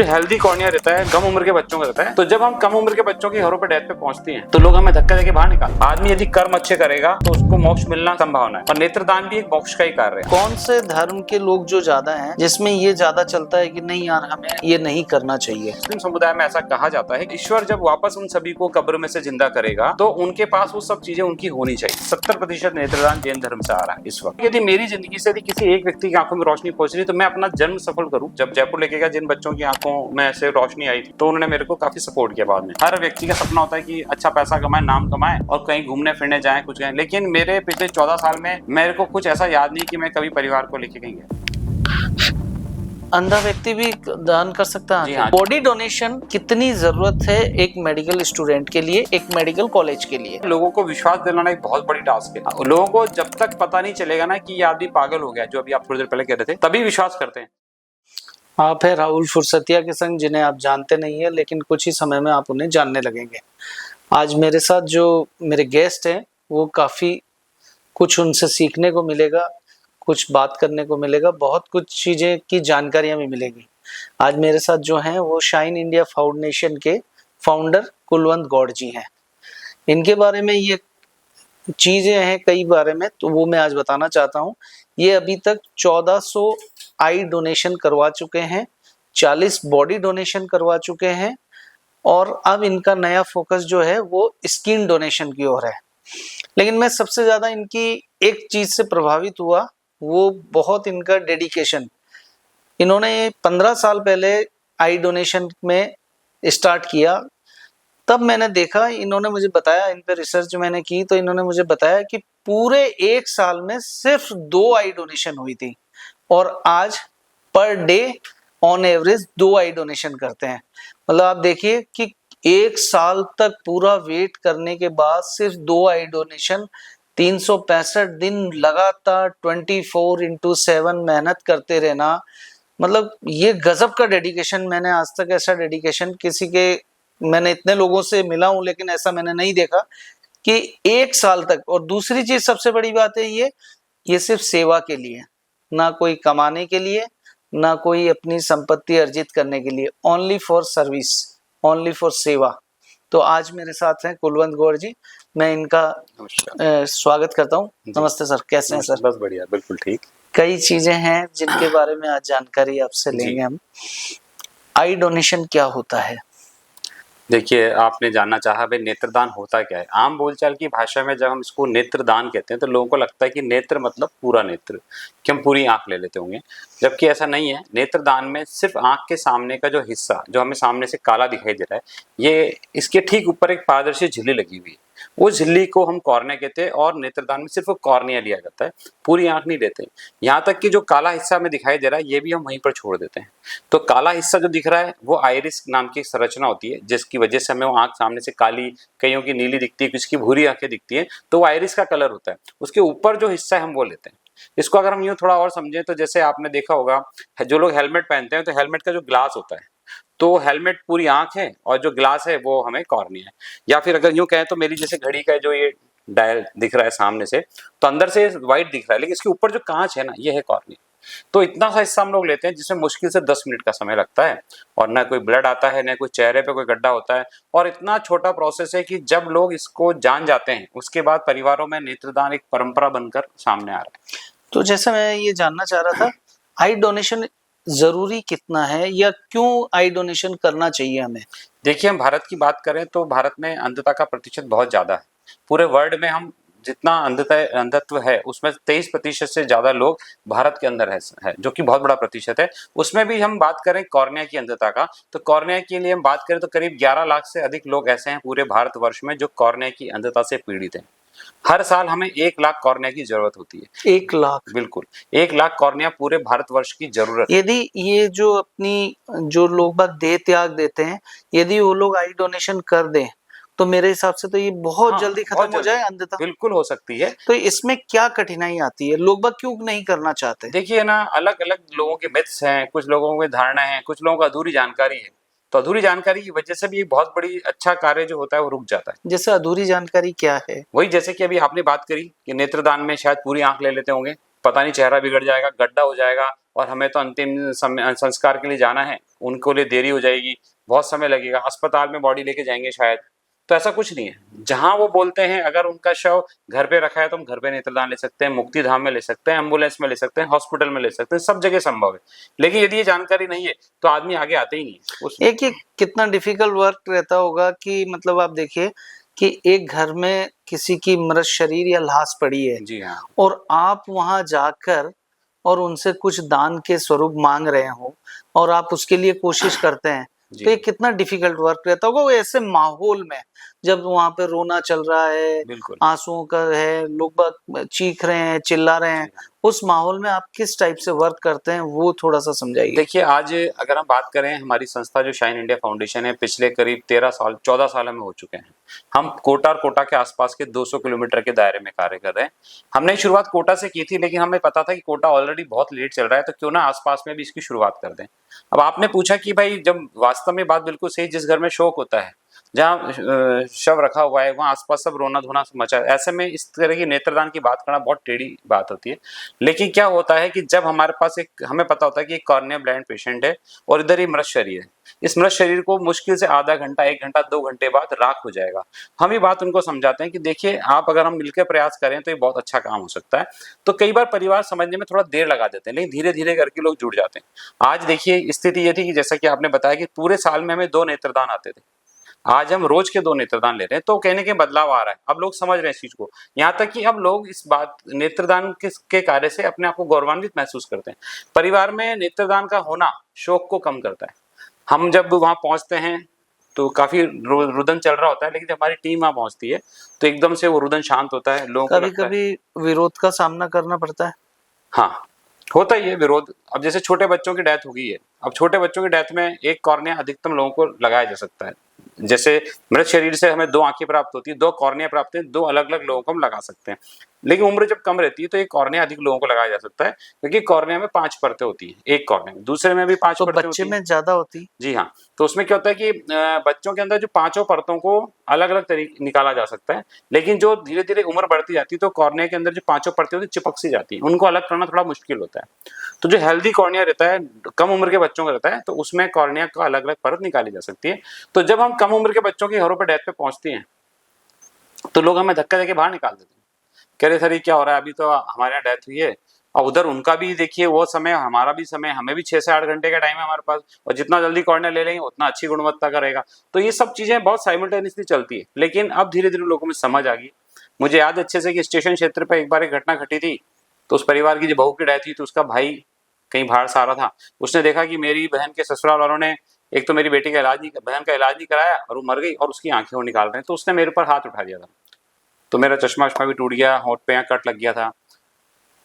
जो healthy cornea रहता है कम उम्र के बच्चों का रहता है। तो जब हम कम उम्र के बच्चों की घरों पे डेथ पे पहुंचती हैं तो लोग हमें धक्का देके बाहर निकाल। आदमी यदि कर्म अच्छे करेगा तो उसको मोक्ष मिलना संभावना है, और नेत्रदान भी एक मोक्ष का ही कार्य है। कौन से धर्म के लोग जो ज्यादा हैं जिसमें ये ज्यादा चलता है कि नहीं यार हमें ये नहीं करना चाहिए? मुस्लिम समुदाय में ऐसा कहा जाता है, ईश्वर जब वापस उन सभी को कब्र में से जिंदा करेगा तो उनके पास वो सब चीजें उनकी होनी चाहिए। 70% नेत्रदान जैन धर्म से आ रहा है इस वक्त। यदि मेरी जिंदगी से यदि किसी एक व्यक्ति की आंखों में रोशनी पहुंच रही तो मैं अपना जन्म सफल करूं। जब जयपुर लेके गया, जिन बच्चों की आंखों में ऐसे रोशनी आई थी तो उन्होंने मेरे को काफी सपोर्ट किया। बाद में हर व्यक्ति का सपना होता है कि अच्छा पैसा कमाए, नाम कमाए और कहीं घूमने फिरने जाए, कुछ जाए। लेकिन मेरे पिछले 14 साल में मेरे को कुछ ऐसा याद नहीं कि मैं कभी परिवार को लेके कहीं गया। अंधा व्यक्ति भी दान कर सकता है? जी हाँ। बॉडी डोनेशन कितनी जरूरत है एक मेडिकल स्टूडेंट के लिए, एक मेडिकल कॉलेज के लिए? लोगों को विश्वास दिलाना एक बहुत बड़ी टास्क है। लोगों को जब तक पता नहीं चलेगा ना कि ये आदमी पागल हो गया, जो अभी आप थोड़ी देर पहले कह रहे थे, तभी विश्वास करते हैं। आप है राहुल फुरसतिया के संग, जिन्हें आप जानते नहीं है लेकिन कुछ ही समय में आप उन्हें जानने लगेंगे। आज मेरे साथ जो मेरे गेस्ट हैं वो काफी कुछ उनसे सीखने को मिलेगा, कुछ बात करने को मिलेगा, बहुत कुछ चीजें की जानकारियां भी मिलेगी। आज मेरे साथ जो हैं वो शाइन इंडिया फाउंडेशन के फाउंडर कुलवंत गौड़ जी हैं। इनके बारे में ये चीजें हैं कई बारे में, तो वो मैं आज बताना चाहता हूँ। ये अभी तक 1400 आई डोनेशन करवा चुके हैं, 40 बॉडी डोनेशन करवा चुके हैं, और अब इनका नया फोकस जो है वो स्किन डोनेशन की ओर है। लेकिन मैं सबसे ज्यादा इनकी एक चीज से प्रभावित हुआ, वो बहुत इनका डेडिकेशन। इन्होंने 15 साल पहले आई डोनेशन में स्टार्ट किया। तब मैंने देखा, इन्होंने मुझे बताया, इन पर रिसर्च मैंने की तो इन्होंने मुझे बताया कि पूरे एक साल में सिर्फ 2 आई डोनेशन हुई थी, और आज per day on average 2 I donation करते हैं। मतलब आप देखिए कि एक साल तक पूरा वेट करने के बाद सिर्फ 2 आई डोनेशन, 365 दिन लगातार 24/7 मेहनत करते रहना। मतलब ये गजब का डेडिकेशन। मैंने आज तक ऐसा डेडिकेशन किसी के, मैंने इतने लोगों से मिला हूं लेकिन ऐसा मैंने नहीं देखा कि एक साल तक। और दूसरी चीज सबसे बड़ी बात है, ये सिर्फ सेवा के लिए, ना कोई कमाने के लिए, ना कोई अपनी संपत्ति अर्जित करने के लिए, only for service, only for सेवा। तो आज मेरे साथ हैं कुलवंत गौड़ जी। मैं इनका स्वागत करता हूँ। नमस्ते सर, कैसे हैं सर? बस बढ़िया, बिल्कुल ठीक। कई चीजें हैं जिनके बारे में आज जानकारी आपसे लेंगे हम। आई डोनेशन क्या होता है? देखिए, आपने जानना चाहा भाई नेत्रदान होता क्या है। आम बोलचाल की भाषा में जब हम इसको नेत्रदान कहते हैं तो लोगों को लगता है कि नेत्र मतलब पूरा नेत्र, कि हम पूरी आंख ले लेते होंगे, जबकि ऐसा नहीं है। नेत्रदान में सिर्फ आंख के सामने का जो हिस्सा, जो हमें सामने से काला दिखाई दे रहा है, ये इसके ठीक ऊपर एक पारदर्शी झिल्ली लगी हुई है। उस झिल्ली को हम कॉर्निया कहते हैं, और नेत्रदान में सिर्फ कॉर्निया लिया जाता है, पूरी आंख नहीं लेते। यहाँ तक कि जो काला हिस्सा हमें दिखाई दे रहा है ये भी हम वहीं पर छोड़ देते हैं। तो काला हिस्सा जो दिख रहा है वो आइरिस नाम की एक संरचना होती है, जिसकी वजह से हमें वो आंख सामने से काली, कईयों की नीली दिखती है, किसी की भूरी आंखें दिखती है, तो वो आइरिस का कलर होता है। उसके ऊपर जो हिस्सा है हम वो लेते हैं। इसको अगर हम यूं थोड़ा और समझें तो जैसे आपने देखा होगा, जो लोग हेलमेट पहनते हैं तो हेलमेट का जो ग्लास होता है, तो हेलमेट पूरी आंख है और जो ग्लास है वो हमें कॉर्निया है। या फिर अगर यूं कहें तो मेरी जैसे घड़ी का जो ये डायल दिख रहा है सामने से, तो अंदर से व्हाइट दिख रहा है, लेकिन इसके ऊपर जो कांच है ना, ये है कॉर्निया। तो इतना सा हिस्सा हम लोग लेते हैं जिसमें मुश्किल से 10 मिनट का समय लगता है, और ना कोई ब्लड आता है, ना कोई चेहरे पे कोई गड्ढा होता है, और इतना छोटा प्रोसेस है कि जब लोग इसको जान जाते हैं उसके बाद परिवारों में नेत्रदान एक परंपरा बनकर सामने आ रहा है। तो जैसे मैं ये जानना चाह रहा था, आई डोनेशन जरूरी कितना है, या क्यों आई डोनेशन करना चाहिए हमें? देखिए, हम भारत की बात करें तो भारत में अंधता का प्रतिशत बहुत ज्यादा है। पूरे वर्ल्ड में हम जितना अंधत्व है उसमें 23% से ज्यादा लोग भारत के अंदर है, जो कि बहुत बड़ा प्रतिशत है। उसमें भी हम बात करें कॉर्निया की अंधता का, तो कॉर्निया के लिए हम बात करें तो करीब 11 लाख से अधिक लोग ऐसे हैं पूरे भारतवर्ष में जो कॉर्निया की अंधता से पीड़ित हैं। हर साल हमें 1 लाख कॉर्निया की जरूरत होती है। 1 लाख? बिल्कुल, 1 लाख कॉर्निया पूरे भारतवर्ष की जरूरत। यदि ये जो अपनी जो लोग बाग देह त्याग देते हैं, यदि वो लोग आई डोनेशन कर दें तो मेरे हिसाब से तो ये बहुत जल्दी खत्म हो जाए अंधता। बिल्कुल हो सकती है। तो इसमें क्या कठिनाई आती है, लोग बाग क्यों नहीं करना चाहते? देखिए ना, अलग अलग लोगों के मिथ्स हैं, कुछ लोगों की धारणा है, कुछ लोगों को अधूरी जानकारी है। तो अधूरी जानकारी की वजह से भी बहुत बड़ी अच्छा कार्य जो होता है वो रुक जाता है। जैसे अधूरी जानकारी क्या है? वही जैसे कि अभी आपने बात करी कि नेत्रदान में शायद पूरी आंख ले लेते होंगे, पता नहीं चेहरा बिगड़ जाएगा, गड्ढा हो जाएगा, और हमें तो अंतिम समय संस्कार के लिए जाना है, उनको लिए देरी हो जाएगी, बहुत समय लगेगा, अस्पताल में बॉडी लेके जाएंगे शायद। तो ऐसा कुछ नहीं है। जहां वो बोलते हैं अगर उनका शव घर पे रखा है तो हम घर पे नेत्रदान ले सकते हैं, मुक्ति धाम में ले सकते हैं, एम्बुलेंस में ले सकते हैं, हॉस्पिटल में ले सकते हैं, सब जगह संभव है। लेकिन यदि ये जानकारी नहीं है तो आदमी आगे आते ही नहीं है उस एक ये कितना डिफिकल्ट वर्क रहता होगा कि मतलब आप देखिए कि एक घर में किसी की मृत शरीर या लाश पड़ी है जी हाँ, और आप वहां जाकर और उनसे कुछ दान के स्वरूप मांग रहे हो और आप उसके लिए कोशिश करते हैं, जी। तो ये कितना डिफिकल्ट वर्क रहता होगा वो ऐसे माहौल में, जब वहां पे रोना चल रहा है, बिल्कुल। आंसुओं का है, लोग बाग चीख रहे हैं, चिल्ला रहे हैं, उस माहौल में आप किस टाइप से वर्क करते हैं वो थोड़ा सा समझाइए। देखिए, आज अगर हम बात करें, हमारी संस्था जो शाइन इंडिया फाउंडेशन है, पिछले करीब 13 साल 14 साल हमें हो चुके हैं। हम कोटा और कोटा के आसपास के 200 किलोमीटर के दायरे में कार्य कर रहे हैं। हमने शुरुआत कोटा से की थी, लेकिन हमें पता था कि कोटा ऑलरेडी बहुत लेट चल रहा है, तो क्यों ना आसपास में भी इसकी शुरुआत कर दें। अब आपने पूछा कि भाई, जब वास्तव में बात बिल्कुल सही, जिस घर में शोक होता है, जहाँ शव रखा हुआ है, वहाँ आसपास सब रोना धोना मचा है, ऐसे में इस तरह की नेत्रदान की बात करना बहुत टेढ़ी बात होती है। लेकिन क्या होता है कि जब हमारे पास हमें पता होता है कि एक कॉर्निया ब्लाइंड पेशेंट है और इधर ही मृत शरीर है, इस मृत शरीर को मुश्किल से आधा घंटा, 1 घंटा, 2 घंटे बाद राख हो जाएगा। हम ये बात उनको समझाते हैं कि देखिए, आप अगर हम मिलकर प्रयास करें तो ये बहुत अच्छा काम हो सकता है। तो कई बार परिवार समझने में थोड़ा देर लगा देते हैं, लेकिन धीरे धीरे करके लोग जुड़ जाते हैं। आज देखिए, स्थिति ये थी कि जैसा कि आपने बताया कि पूरे साल में हमें 2 नेत्रदान आते थे, आज हम रोज के 2 नेत्रदान ले रहे हैं। तो कहने के बदलाव आ रहा है, अब लोग समझ रहे हैं इस चीज को। यहाँ तक कि अब लोग इस बात नेत्रदान के कार्य से अपने आप को गौरवान्वित महसूस करते हैं। परिवार में नेत्रदान का होना शोक को कम करता है। हम जब वहां पहुंचते हैं तो काफी रुदन चल रहा होता है, लेकिन जब हमारी टीम वहां पहुंचती है तो एकदम से वो रुदन शांत होता है। लोगों को कभी लगता है, कभी विरोध का सामना करना पड़ता है। हाँ, होता ही है विरोध। अब जैसे छोटे बच्चों की डेथ हो गई है, अब छोटे बच्चों की डेथ में एक कॉर्निया अधिकतम लोगों को लगाया जा सकता है। जैसे मृत शरीर से हमें 2 आंखें प्राप्त होती है, 2 कॉर्निया प्राप्त है, 2 अलग अलग लोगों को हम लगा सकते हैं। लेकिन उम्र जब कम रहती है तो एक कॉर्निया अधिक लोगों को लगाया जा सकता है, क्योंकि कॉर्निया में 5 परतें होती है, एक कॉर्निया में, दूसरे में भी 5 तो परतें बच्चे होती है। में ज्यादा होती। जी हाँ, तो उसमें क्या होता है कि बच्चों के अंदर जो 5 परतों को अलग अलग तरीके निकाला जा सकता है, लेकिन जो धीरे धीरे उम्र बढ़ती जाती है तो कॉर्निया के अंदर जो 5 परतें होती है चिपक सी जाती है, उनको अलग करना थोड़ा मुश्किल होता है। तो जो हेल्दी कॉर्निया रहता है, कम उम्र के बच्चों का रहता है, तो उसमें कॉर्निया का अलग अलग परत निकाली जा सकती है। तो जब हम कम उम्र के बच्चों के घरों पर डेथ पे पहुंचती हैं तो लोग हमें धक्का देके बाहर निकाल देते हैं, कह रहे सर ये क्या हो रहा है, अभी तो हमारे यहाँ डेथ हुई है। और उधर उनका भी देखिए वो समय, हमारा भी समय, हमें भी 6 से 8 घंटे का टाइम है हमारे पास, और जितना जल्दी कॉर्निया ले लेंगे उतना अच्छी गुणवत्ता का रहेगा। तो ये सब चीजें बहुत साइमल्टेनियसली चलती है, लेकिन अब धीरे धीरे लोगों में समझ आ गई। मुझे याद अच्छे से कि स्टेशन क्षेत्र पर एक बार एक घटना घटी थी। तो उस परिवार की जो बहू की डेथ हुई तो उसका भाई कहीं बाहर से आ रहा था, उसने देखा कि मेरी बहन के ससुराल वालों ने एक तो मेरी बेटी का इलाज नहीं, बहन का इलाज नहीं कराया और वो मर गई, और उसकी आंखें वो निकाल रहे हैं। तो उसने मेरे ऊपर हाथ उठा दिया था, तो मेरा चश्मा वश्मा भी टूट गया, होंठ पे यहाँ कट लग गया था।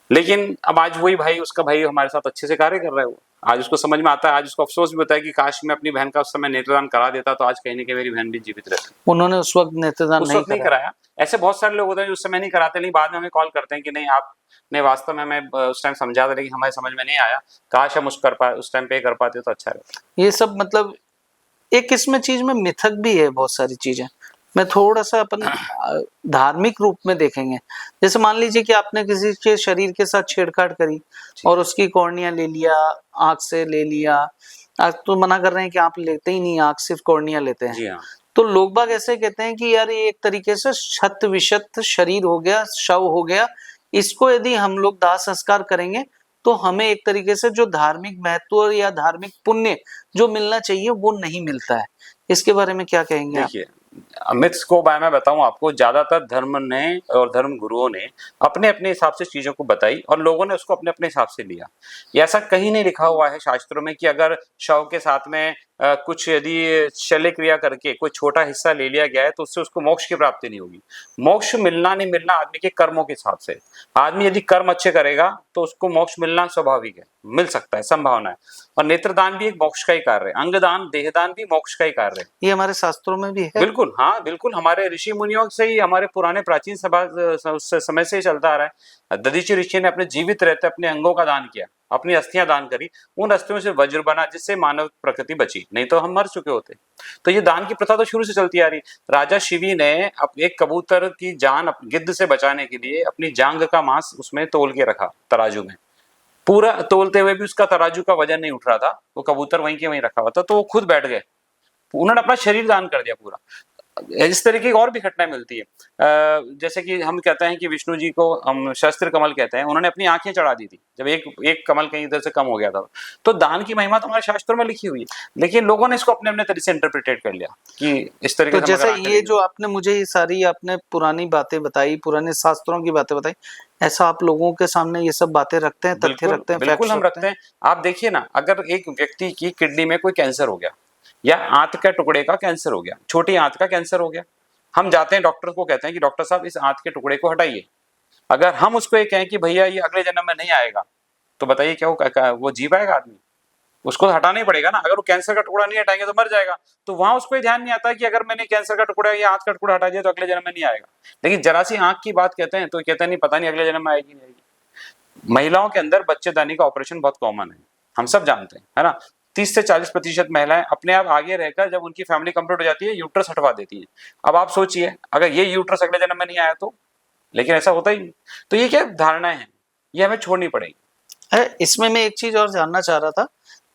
लेकिन अब आज वही भाई, उसका भाई हमारे साथ अच्छे से कार्य कर रहा है। वो आज उसको समझ में आता है, आज उसको अफसोस भी होता है कि काश मैं अपनी बहन का उस समय नेत्रदान करा देता तो आज कहीं ना कहीं मेरी बहन भी जीवित रहती। उन्होंने उस वक्त नेत्रदान उस वक्त नहीं कराया। ऐसे बहुत सारे लोग होते हैं जो उस समय नहीं कराते, लेकिन बाद में हमें कॉल करते हैं कि नहीं, आपने वास्तव में हमें उस टाइम समझा था, लेकिन हमारे समझ में नहीं आया, काश हम उस टाइम पे कर पाते तो अच्छा रहता। ये सब मतलब एक इसमें चीज में मिथक भी है बहुत सारी चीजें। मैं थोड़ा सा अपन धार्मिक रूप में देखेंगे। जैसे मान लीजिए कि आपने किसी के शरीर के साथ छेड़छाड़ करी और उसकी कॉर्निया ले लिया, आंख से ले लिया। आज तो मना कर रहे हैं कि आप लेते ही नहीं, आंख सिर्फ कॉर्निया लेते हैं। जी हाँ, तो लोग बाग ऐसे कहते हैं कि यार ये एक तरीके से शत विशत शरीर हो गया, शव हो गया, इसको यदि हम लोग दाह संस्कार करेंगे तो हमें एक तरीके से जो धार्मिक महत्व या धार्मिक पुण्य जो मिलना चाहिए वो नहीं मिलता है। इसके बारे में क्या कहेंगे आप? देखिए, मिथ्स को मैं बताऊं आपको, ज्यादातर धर्म ने और धर्म गुरुओं ने अपने अपने हिसाब से चीजों को बताई और लोगों ने उसको अपने अपने हिसाब से लिया। ये ऐसा कहीं नहीं लिखा हुआ है शास्त्रों में कि अगर शव के साथ में कुछ यदि शल्य क्रिया करके कोई छोटा हिस्सा ले लिया गया है तो उससे उसको मोक्ष की प्राप्ति नहीं होगी। मोक्ष मिलना नहीं मिलना आदमी के कर्मों के हिसाब से। आदमी यदि कर्म अच्छे करेगा तो उसको मोक्ष मिलना स्वाभाविक है, मिल सकता है, संभावना है। और नेत्रदान भी एक मोक्ष का ही कार्य है, अंगदान देहदान भी मोक्ष का ही कार्य है। ये हमारे शास्त्रों में भी है। बिल्कुल, हाँ बिल्कुल, हमारे ऋषि मुनियों से ही, हमारे पुराने प्राचीन समय से ही चलता आ रहा है। दधीचि ऋषि ने अपने जीवित रहते अपने अंगों का दान किया, अपनी अस्थियां दान करी, उन अस्थियों से वज्र बना जिससे मानव प्रकृति बची, नहीं तो हम मर चुके होते। तो ये दान की प्रथा तो शुरू से चलती आ रही। राजा शिवी ने एक कबूतर की जान गिद्ध से बचाने के लिए अपनी जांग का मांस उसमें तोल के रखा तराजू में, पूरा तोलते हुए भी उसका तराजू का वजन नहीं उठ रहा था, वो कबूतर वहीं के वहीं रखा हुआ था, तो वो खुद बैठ गए, उन्होंने अपना शरीर दान कर दिया पूरा। इस तरीके की और भी घटनाएं मिलती है। जैसे कि हम कहते हैं कि विष्णु जी को हम शस्त्र कमल कहते हैं, उन्होंने अपनी आंखें चढ़ा दी थी जब एक एक कमल कहीं इधर से कम हो गया था। तो दान की महिमा तो हमारे शास्त्रों में लिखी हुई है, लेकिन लोगों ने इसको अपने अपने तरीके से इंटरप्रिटेट कर लिया कि इस तरीके तो से हम जैसे अगर आंखें ये नहीं जो आपने मुझे ये सारी आपने पुरानी बातें बताई, पुराने शास्त्रों की बातें बताई, ऐसा आप लोगों के सामने ये सब बातें रखते हैं, तथ्य बिल्कुल रखते हैं, बिल्कुल फैक्ट्स हम रखते हैं। आप देखिए ना, अगर एक व्यक्ति की किडनी में कोई कैंसर हो गया या आंत के टुकड़े का कैंसर हो गया, छोटी आंत का कैंसर हो गया, हम जाते हैं डॉक्टर को कहते हैं कि डॉक्टर साहब इस आंत के टुकड़े को हटाइए। अगर हम उसको ये कहें कि भैया ये अगले जन्म में नहीं आएगा, तो बताइए क्या वो जी पाएगा आदमी? उसको हटाना ही पड़ेगा ना। अगर वो कैंसर का टुकड़ा नहीं हटाएंगे तो मर जाएगा। तो वहां उसको ध्यान नहीं आता कि अगर मैंने कैंसर का टुकड़ा या आंत का टुकड़ा हटा दिया तो अगले जन्म में नहीं आएगा। लेकिन जरा सी आंख की बात कहते हैं तो कहते हैं नहीं, पता नहीं अगले जन्म में आएगी नहीं आएगी। महिलाओं के अंदर बच्चेदानी का ऑपरेशन बहुत कॉमन है, हम सब जानते हैं, है ना। 30 से 40% महिलाएं अपने आप आगे रहकर जब उनकी फैमिली कंप्लीट हो जाती है यूट्रस हटवा देती है। अब आप सोचिए अगर ये यूट्रस अगले जन्म में नहीं आया तो, लेकिन ऐसा होता ही नहीं। तो ये क्या धारणाएं हैं, ये हमें छोड़नी पड़ेगी। इसमें मैं एक चीज और जानना चाह रहा था,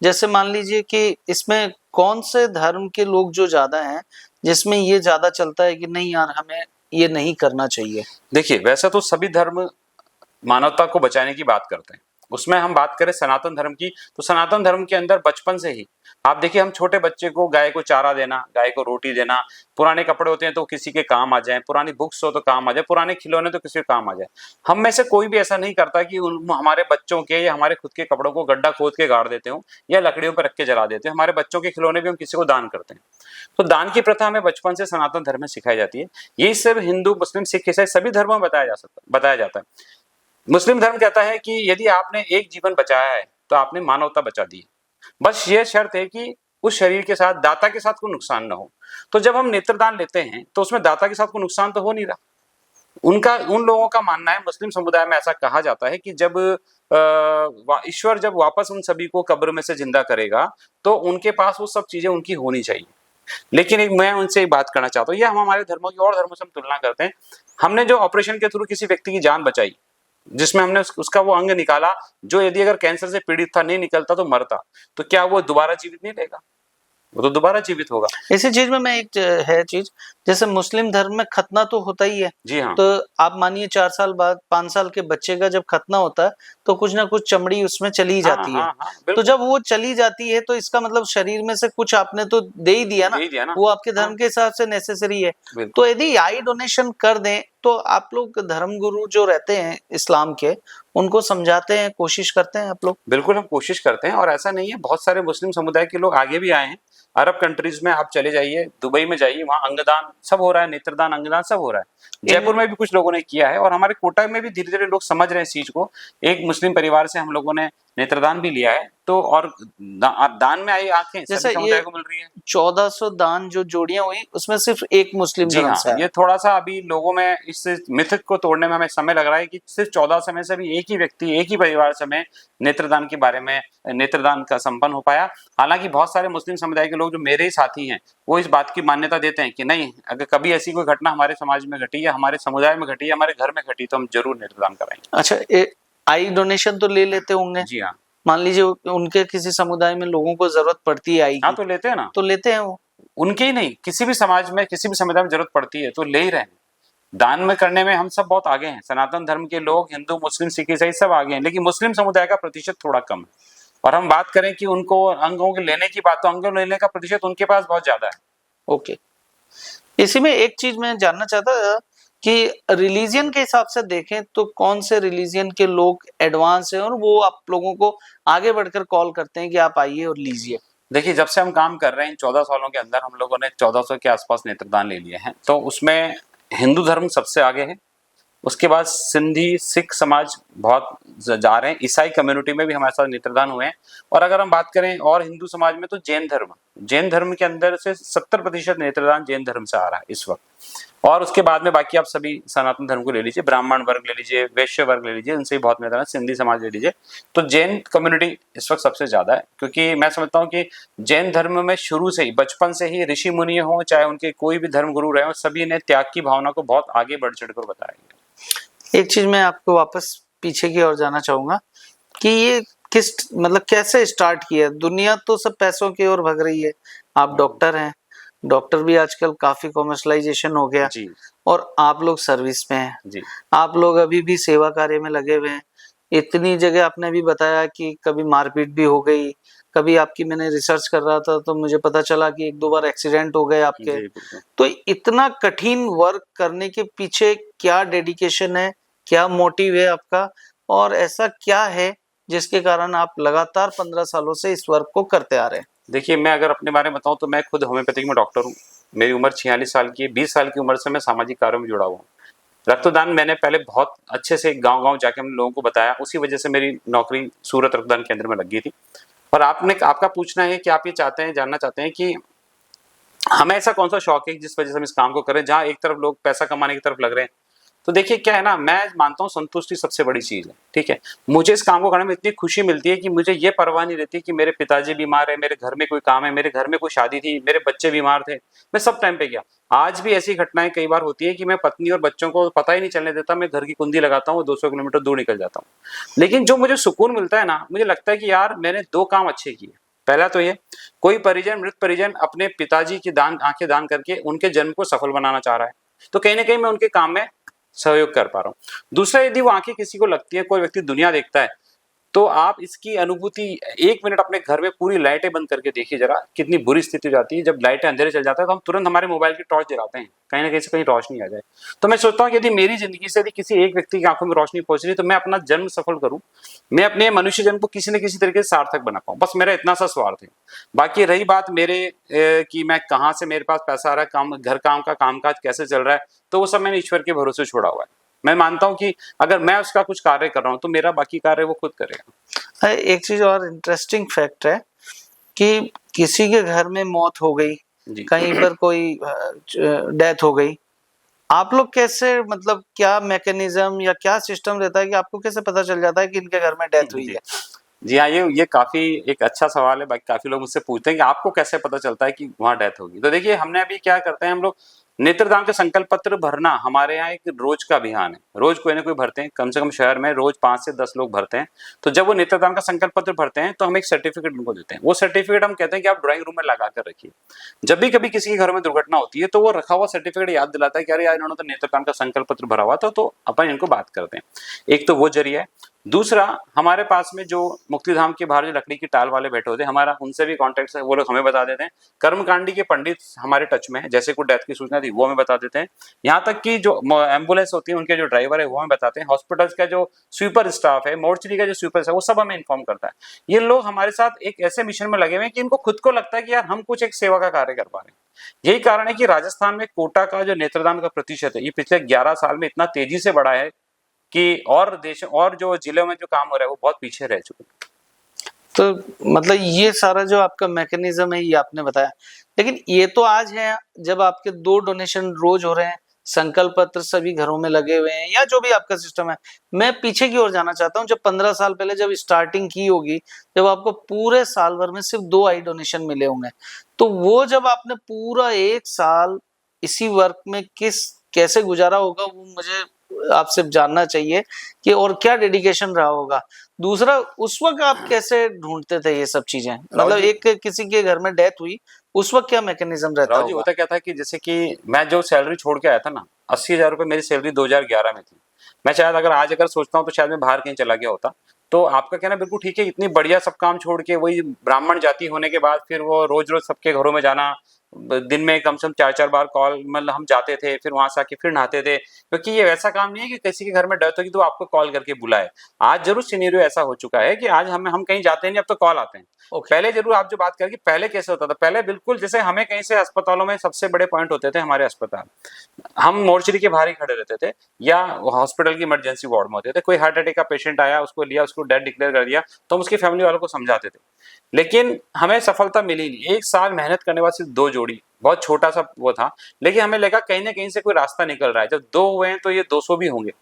जैसे मान लीजिए कि इसमें कौन से धर्म के लोग जो ज्यादा हैं, जिसमें ये ज्यादा चलता है कि नहीं यार हमें ये नहीं करना चाहिए? देखिए वैसे तो सभी धर्म मानवता को बचाने की बात करते हैं। उसमें हम बात करें सनातन धर्म की, तो सनातन धर्म के अंदर बचपन से ही आप देखिए, हम छोटे बच्चे को गाय को चारा देना, गाय को रोटी देना, पुराने कपड़े होते हैं तो किसी के काम आ जाए, पुरानी बुक्स हो तो काम आ जाए, पुराने खिलौने तो किसी के काम आ जाए। हम में से कोई भी ऐसा नहीं करता कि हमारे बच्चों के या हमारे खुद के कपड़ों को गड्ढा खोद के गाड़ देते हो या लकड़ियों पर रख के जला देते हो। हमारे बच्चों के खिलौने भी हम किसी को दान करते हैं। तो दान की प्रथा हमें बचपन से सनातन धर्म में सिखाई जाती है। ये सिर्फ हिंदू, मुस्लिम, सिख, ईसाई सभी धर्मों में बताया जाता है। मुस्लिम धर्म कहता है कि यदि आपने एक जीवन बचाया है तो आपने मानवता बचा दी। बस ये शर्त है कि उस शरीर के साथ, दाता के साथ कोई नुकसान ना हो। तो जब हम नेत्रदान लेते हैं तो उसमें दाता के साथ कोई नुकसान तो हो नहीं रहा। उन लोगों का मानना है, मुस्लिम समुदाय में ऐसा कहा जाता है कि जब ईश्वर जब वापस उन सभी को कब्र में से जिंदा करेगा तो उनके पास वो सब चीजें उनकी होनी चाहिए। लेकिन मैं उनसे एक बात करना चाहता हूँ, ये हम हमारे धर्मों की और धर्मों से हम तुलना करते हैं। हमने जो ऑपरेशन के थ्रू किसी व्यक्ति की जान बचाई, जिसमें हमने उसका वो अंग निकाला जो यदि अगर कैंसर से पीड़ित था, नहीं निकलता तो मरता, तो क्या वो दोबारा जीवित नहीं रहेगा? वो तो दोबारा जीवित होगा। इसी चीज में मैं एक है चीज, जैसे मुस्लिम धर्म में खतना तो होता ही है। जी हाँ। तो आप मानिए 4 साल बाद 5 साल के बच्चे का जब खतना होता है तो कुछ ना कुछ चमड़ी उसमें चली जाती है। तो जब वो चली जाती है तो इसका मतलब शरीर में से कुछ आपने तो दे ही दिया ना, वो आपके धर्म के हिसाब से नेसेसरी है। तो यदि आई डोनेशन कर दें तो आप लोग धर्म गुरु जो रहते हैं इस्लाम के, उनको समझाते हैं, कोशिश करते हैं आप लोग? बिल्कुल हम कोशिश करते हैं, और ऐसा नहीं है, बहुत सारे मुस्लिम समुदाय के लोग आगे भी आए हैं। अरब कंट्रीज में आप चले जाइए, दुबई में जाइए, वहाँ अंगदान सब हो रहा है, नेत्रदान, अंगदान सब हो रहा है। जयपुर में भी कुछ लोगों ने किया है, और हमारे कोटा में भी धीरे धीरे लोग समझ रहे हैं इस चीज को। एक मुस्लिम परिवार से हम लोगों ने नेत्रदान भी लिया है, तो और दान में आई आंखें जैसे समुदाय को मिल रही है। 1400 दान जो जोड़ियां हुई उसमें सिर्फ एक मुस्लिम धर्म से है। ये थोड़ा सा अभी लोगों में इस मिथ को तोड़ने में हमें समय लग रहा है कि सिर्फ 1400 में से भी एक ही व्यक्ति, एक ही परिवार से में नेत्रदान के बारे में, नेत्रदान का संपन्न हो पाया। हालांकि बहुत सारे मुस्लिम समुदाय के लोग जो मेरे ही साथी हैं, वो इस बात की मान्यता देते हैं कि नहीं, अगर कभी ऐसी कोई घटना हमारे समाज में घटी या हमारे समुदाय में घटी या हमारे घर में घटी तो हम जरूर नेत्रदान कराएंगे। अच्छा, आई डोनेशन तो ले लेते होंगे? जी हाँ। मान लीजिए उनके किसी समुदाय में लोगों को जरूरत पड़ती है आई की, हाँ तो लेते हैं ना, तो लेते हैं वो। उनके ही नहीं, किसी भी समाज में, किसी भी समुदाय में जरूरत पड़ती है तो ले ही रहे हैं। दान में करने में हम सब बहुत आगे हैं। सनातन धर्म के लोग, हिंदू, मुस्लिम, सिख, ईसाई सब आगे हैं, लेकिन मुस्लिम समुदाय का प्रतिशत थोड़ा कम है। और हम बात करें कि उनको अंगों के लेने की बात, तो अंगों लेने का प्रतिशत उनके पास बहुत ज्यादा है। ओके, इसी में एक चीज मैं जानना चाहता था कि रिलीजियन के हिसाब से देखें तो कौन से रिलीजियन के लोग एडवांस हैं और वो आप लोगों को आगे बढ़कर कॉल करते हैं कि आप आइए और लीजिए? देखिए, जब से हम काम कर रहे हैं, 14 सालों के अंदर हम लोगों ने 1400 के आसपास नेत्रदान ले लिए हैं। तो उसमें हिंदू धर्म सबसे आगे है, उसके बाद सिंधी, सिख समाज बहुत जा रहे हैं, ईसाई कम्युनिटी में भी हमारे साथ नेत्रदान हुए हैं। और अगर हम बात करें और हिंदू समाज में, तो जैन धर्म के अंदर से 70% नेत्रदान जैन धर्म से आ रहा है इस वक्त। और उसके बाद में बाकी आप सभी सनातन धर्म को ले लीजिए, ब्राह्मण वर्ग ले लीजिए, वैश्य वर्ग ले लीजिए, उनसे भी बहुत नेत्रदान, सिंधी समाज ले लीजिए, तो जैन कम्युनिटी इस वक्त सबसे ज्यादा है। क्योंकि मैं समझता हूँ कि जैन धर्म में शुरू से ही, बचपन से ही ऋषि मुनि हो, चाहे उनके कोई भी धर्म गुरु रहे हो, सभी ने त्याग की भावना को बहुत आगे बढ़ चढ़ कर बताया। एक चीज मैं आपको वापस पीछे की ओर जाना चाहूंगा कि ये किस मतलब कैसे स्टार्ट किया? दुनिया तो सब पैसों की ओर भग रही है। आप डॉक्टर हैं, डॉक्टर भी आजकल काफ़ी कॉमर्शलाइज़ेशन हो गया जी, और आप लोग सर्विस में हैं। जी, आप लोग अभी भी सेवा कार्य में लगे हुए हैं। इतनी जगह आपने अभी बताया कि कभी मारपीट भी हो गई, कभी आपकी मैंने रिसर्च कर रहा था तो मुझे पता चला कि 1-2 बार एक्सीडेंट हो गए आपके। जी, बिल्कुल। तो इतना कठिन वर्क करने के पीछे क्या डेडिकेशन है, क्या मोटिव है आपका और ऐसा क्या है जिसके कारण आप लगातार 15 सालों से इस वर्क को करते आ रहे हैं? देखिए, मैं अगर अपने बारे में बताऊँ तो मैं खुद होम्योपैथिक में डॉक्टर हूँ। मेरी उम्र 46 साल की है, 20 साल की उम्र से मैं सामाजिक कार्यों में जुड़ा हुआ हूँ। रक्तदान मैंने पहले बहुत अच्छे से गाँव-गाँव जाके हमने लोगों को बताया, उसी वजह से मेरी नौकरी सूरत रक्तदान केंद्र में लग गई थी। और आपका पूछना है कि आप ये जानना चाहते हैं कि हमें ऐसा कौन-सा शौक है जिस वजह से हम इस काम को कर रहे हैं, जहाँ एक तरफ लोग पैसा कमाने की तरफ लग रहे हैं। तो देखिए क्या है ना, मैं मानता हूँ संतुष्टि सबसे बड़ी चीज़ है, ठीक है? मुझे इस काम को करने में इतनी खुशी मिलती है कि मुझे ये परवाह नहीं रहती कि मेरे पिताजी बीमार हैं, मेरे घर में कोई काम है, मेरे घर में कोई शादी थी, मेरे बच्चे बीमार थे, मैं सब टाइम पे गया। आज भी ऐसी घटनाएँ कई बार होती है कि मैं पत्नी और बच्चों को पता ही नहीं चलने देता, मैं घर की कुंडी लगाता हूँ, 200 किलोमीटर दूर निकल जाता हूँ। लेकिन जो मुझे सुकून मिलता है ना, मुझे लगता है कि यार मैंने 2 काम अच्छे किए। पहला तो ये, कोई मृत परिजन अपने पिताजी की आँखें दान करके उनके जन्म को सफल बनाना चाह रहा है, तो कहीं न कहीं मैं उनके काम में सहयोग कर पा रहा हूँ। दूसरा, यदि वो आँखें किसी को लगती है, कोई व्यक्ति दुनिया देखता है, तो आप इसकी अनुभूति 1 मिनट अपने घर में पूरी लाइटें बंद करके देखिए ज़रा, कितनी बुरी स्थिति हो जाती है। जब लाइटें अंधेरे चल जाता है, तो हम तुरंत हमारे मोबाइल की टॉर्च जलाते हैं, कहीं न कहीं से कहीं रोशनी आ जाए। तो मैं सोचता हूँ कि यदि मेरी ज़िंदगी से यदि किसी एक व्यक्ति की आँखों में रोशनी पहुँच रही है, तो मैं अपना जन्म सफल करूँ। मैं अपने मनुष्य जन्म को किसी न किसी तरीके से सार्थक बना पाऊँ, बस मेरा इतना सा स्वार्थ है। बाकी रही बात कि मैं कहाँ से मेरे पास पैसा आ रहा है, घर काम का कामकाज कैसे चल रहा है, तो वो सब मैंने ईश्वर के भरोसे छोड़ा हुआ है। मैं मानता हूँ कि अगर मैं उसका कुछ कार्य कर रहा हूँ, तो मेरा बाकी कार्य वो खुद करेगा। एक चीज़ और इंटरेस्टिंग फैक्ट है कि किसी के घर में मौत हो गई, जी। कहीं पर कोई डेथ हो गई, आप लोग कैसे मतलब क्या मैकेनिज़्म या क्या सिस्टम रहता है कि आपको कैसे पता चल जाता है कि इनके घर में डेथ हुई जी। है? जी हाँ, ये काफ़ी एक अच्छा सवाल है, बाकी काफ़ी लोग मुझसे पूछते हैं कि आपको कैसे पता चलता है कि वहाँ डेथ होगी? तो देखिए, हमने अभी क्या करते हैं हम लोग, नेत्रदान का संकल्प पत्र भरना हमारे यहाँ एक रोज़ का अभियान है। रोज़ कोई न कोई भरते हैं, कम से कम शहर में रोज़ 5 से 10 लोग भरते हैं। तो जब वो नेत्रदान का संकल्प पत्र भरते हैं, तो हम एक सर्टिफ़िकेट उनको देते हैं। वो सर्टिफ़िकेट हम कहते हैं कि आप ड्राइंग रूम में लगा कर रखिए। जब भी कभी किसी के घर में दुर्घटना होती है, तो वो रखा हुआ सर्टिफ़िकेट याद दिलाता है कि अरे यार, इन्होंने तो नेत्रदान का संकल्प पत्र भरा हुआ था, तो अपन इनको बात करते हैं। एक तो वो ज़रिया है। दूसरा, हमारे पास में जो मुक्तिधाम के बाहर जो लकड़ी की टाल वाले बैठे होते हैं, हमारा उनसे भी कॉन्टैक्ट है, वो लोग हमें बता देते हैं। कर्मकांडी के पंडित हमारे टच में हैं, जैसे कोई डेथ की सूचना थी वो हमें बता देते हैं। यहाँ तक कि जो एम्बुलेंस होती है, उनके जो ड्राइवर है वो हमें बताते हैं। हॉस्पिटल्स का जो स्वीपर स्टाफ है, मोर्चरी का जो स्वीपर है, वो सब हमें इन्फॉर्म करता है। ये लोग हमारे साथ एक ऐसे मिशन में लगे हुए हैं कि इनको खुद को लगता है कि यार हम कुछ एक सेवा का कार्य कर पा रहे हैं। यही कारण है कि राजस्थान में कोटा का जो नेत्रदान का प्रतिशत है, ये पिछले 11 साल में इतना तेजी से बढ़ा है कि और देश और जो जिलों में जो काम हो रहा है वो बहुत पीछे रह चुके हैं। तो मतलब ये सारा जो आपका मैकेनिज़्म है ये आपने बताया। लेकिन ये तो आज है जब आपके 2 डोनेशन रोज़ हो रहे हैं, संकल्प पत्र सभी घरों में लगे हुए हैं या जो भी आपका सिस्टम है। मैं पीछे की ओर जाना चाहता हूँ जब 15 साल पहले जब स्टार्टिंग की होगी, जब आपको पूरे साल भर में सिर्फ़ 2 आई डोनेशन मिले होंगे। तो वो जब आपने पूरा 1 साल इसी वर्क में कैसे गुज़ारा होगा वो मुझे आपसे जानना चाहिए कि और क्या डेडिकेशन रहा होगा? दूसरा उस वक़्त आप कैसे ढूँढते थे ये सब चीज़ें? राहुल मतलब जी एक किसी के घर में डेथ हुई, उस वक़्त क्या मैकेनिज़्म रहता राहुल जी, होगा? होता क्या था कि जैसे कि मैं जो सैलरी छोड़ के आया था ना, 80,000 रुपए मेरी सैलरी 2011 में थी। मैं शायद अगर सोचता हूँ तो शायद मैं बाहर कहीं चला गया होता। तो आपका कहना बिल्कुल ठीक है, इतनी बढ़िया सब काम छोड़ के वही ब्राह्मण जाति होने के बाद फिर वो रोज़-रोज़ सबके घरों में जाना, दिन में कम से कम 4-4 बार कॉल मतलब हम जाते थे, फिर वहाँ से आके फिर नहाते थे। क्योंकि ये वैसा काम नहीं है कि किसी के घर में डेथ होगी तो आपको कॉल करके बुलाए। आज ज़रूर सिनेरियो ऐसा हो चुका है कि आज हम कहीं जाते नहीं, अब तो कॉल आते हैं। ओके, पहले ज़रूर आप जो बात करें कि पहले कैसे होता था, पहले बिल्कुल जैसे हमें कहीं से अस्पतालों में सबसे बड़े पॉइंट होते थे हमारे अस्पताल। हम मोर्चरी के बाहर ही खड़े रहते थे या हॉस्पिटल की इमरजेंसी वार्ड में होते थे। कोई हार्ट अटैक का पेशेंट आया, उसको लिया, उसको डेड डिक्लेयर कर दिया, तो हम उसकी फैमिली वालों को समझाते थे। लेकिन हमें सफलता मिली नहीं। 1 साल मेहनत करने के बाद सिर्फ 2 जोड़ी, बहुत छोटा-सा वो था, लेकिन हमें लगा कहीं न कहीं से कोई रास्ता निकल रहा है। जब 2 हुए हैं तो ये 200 भी होंगे।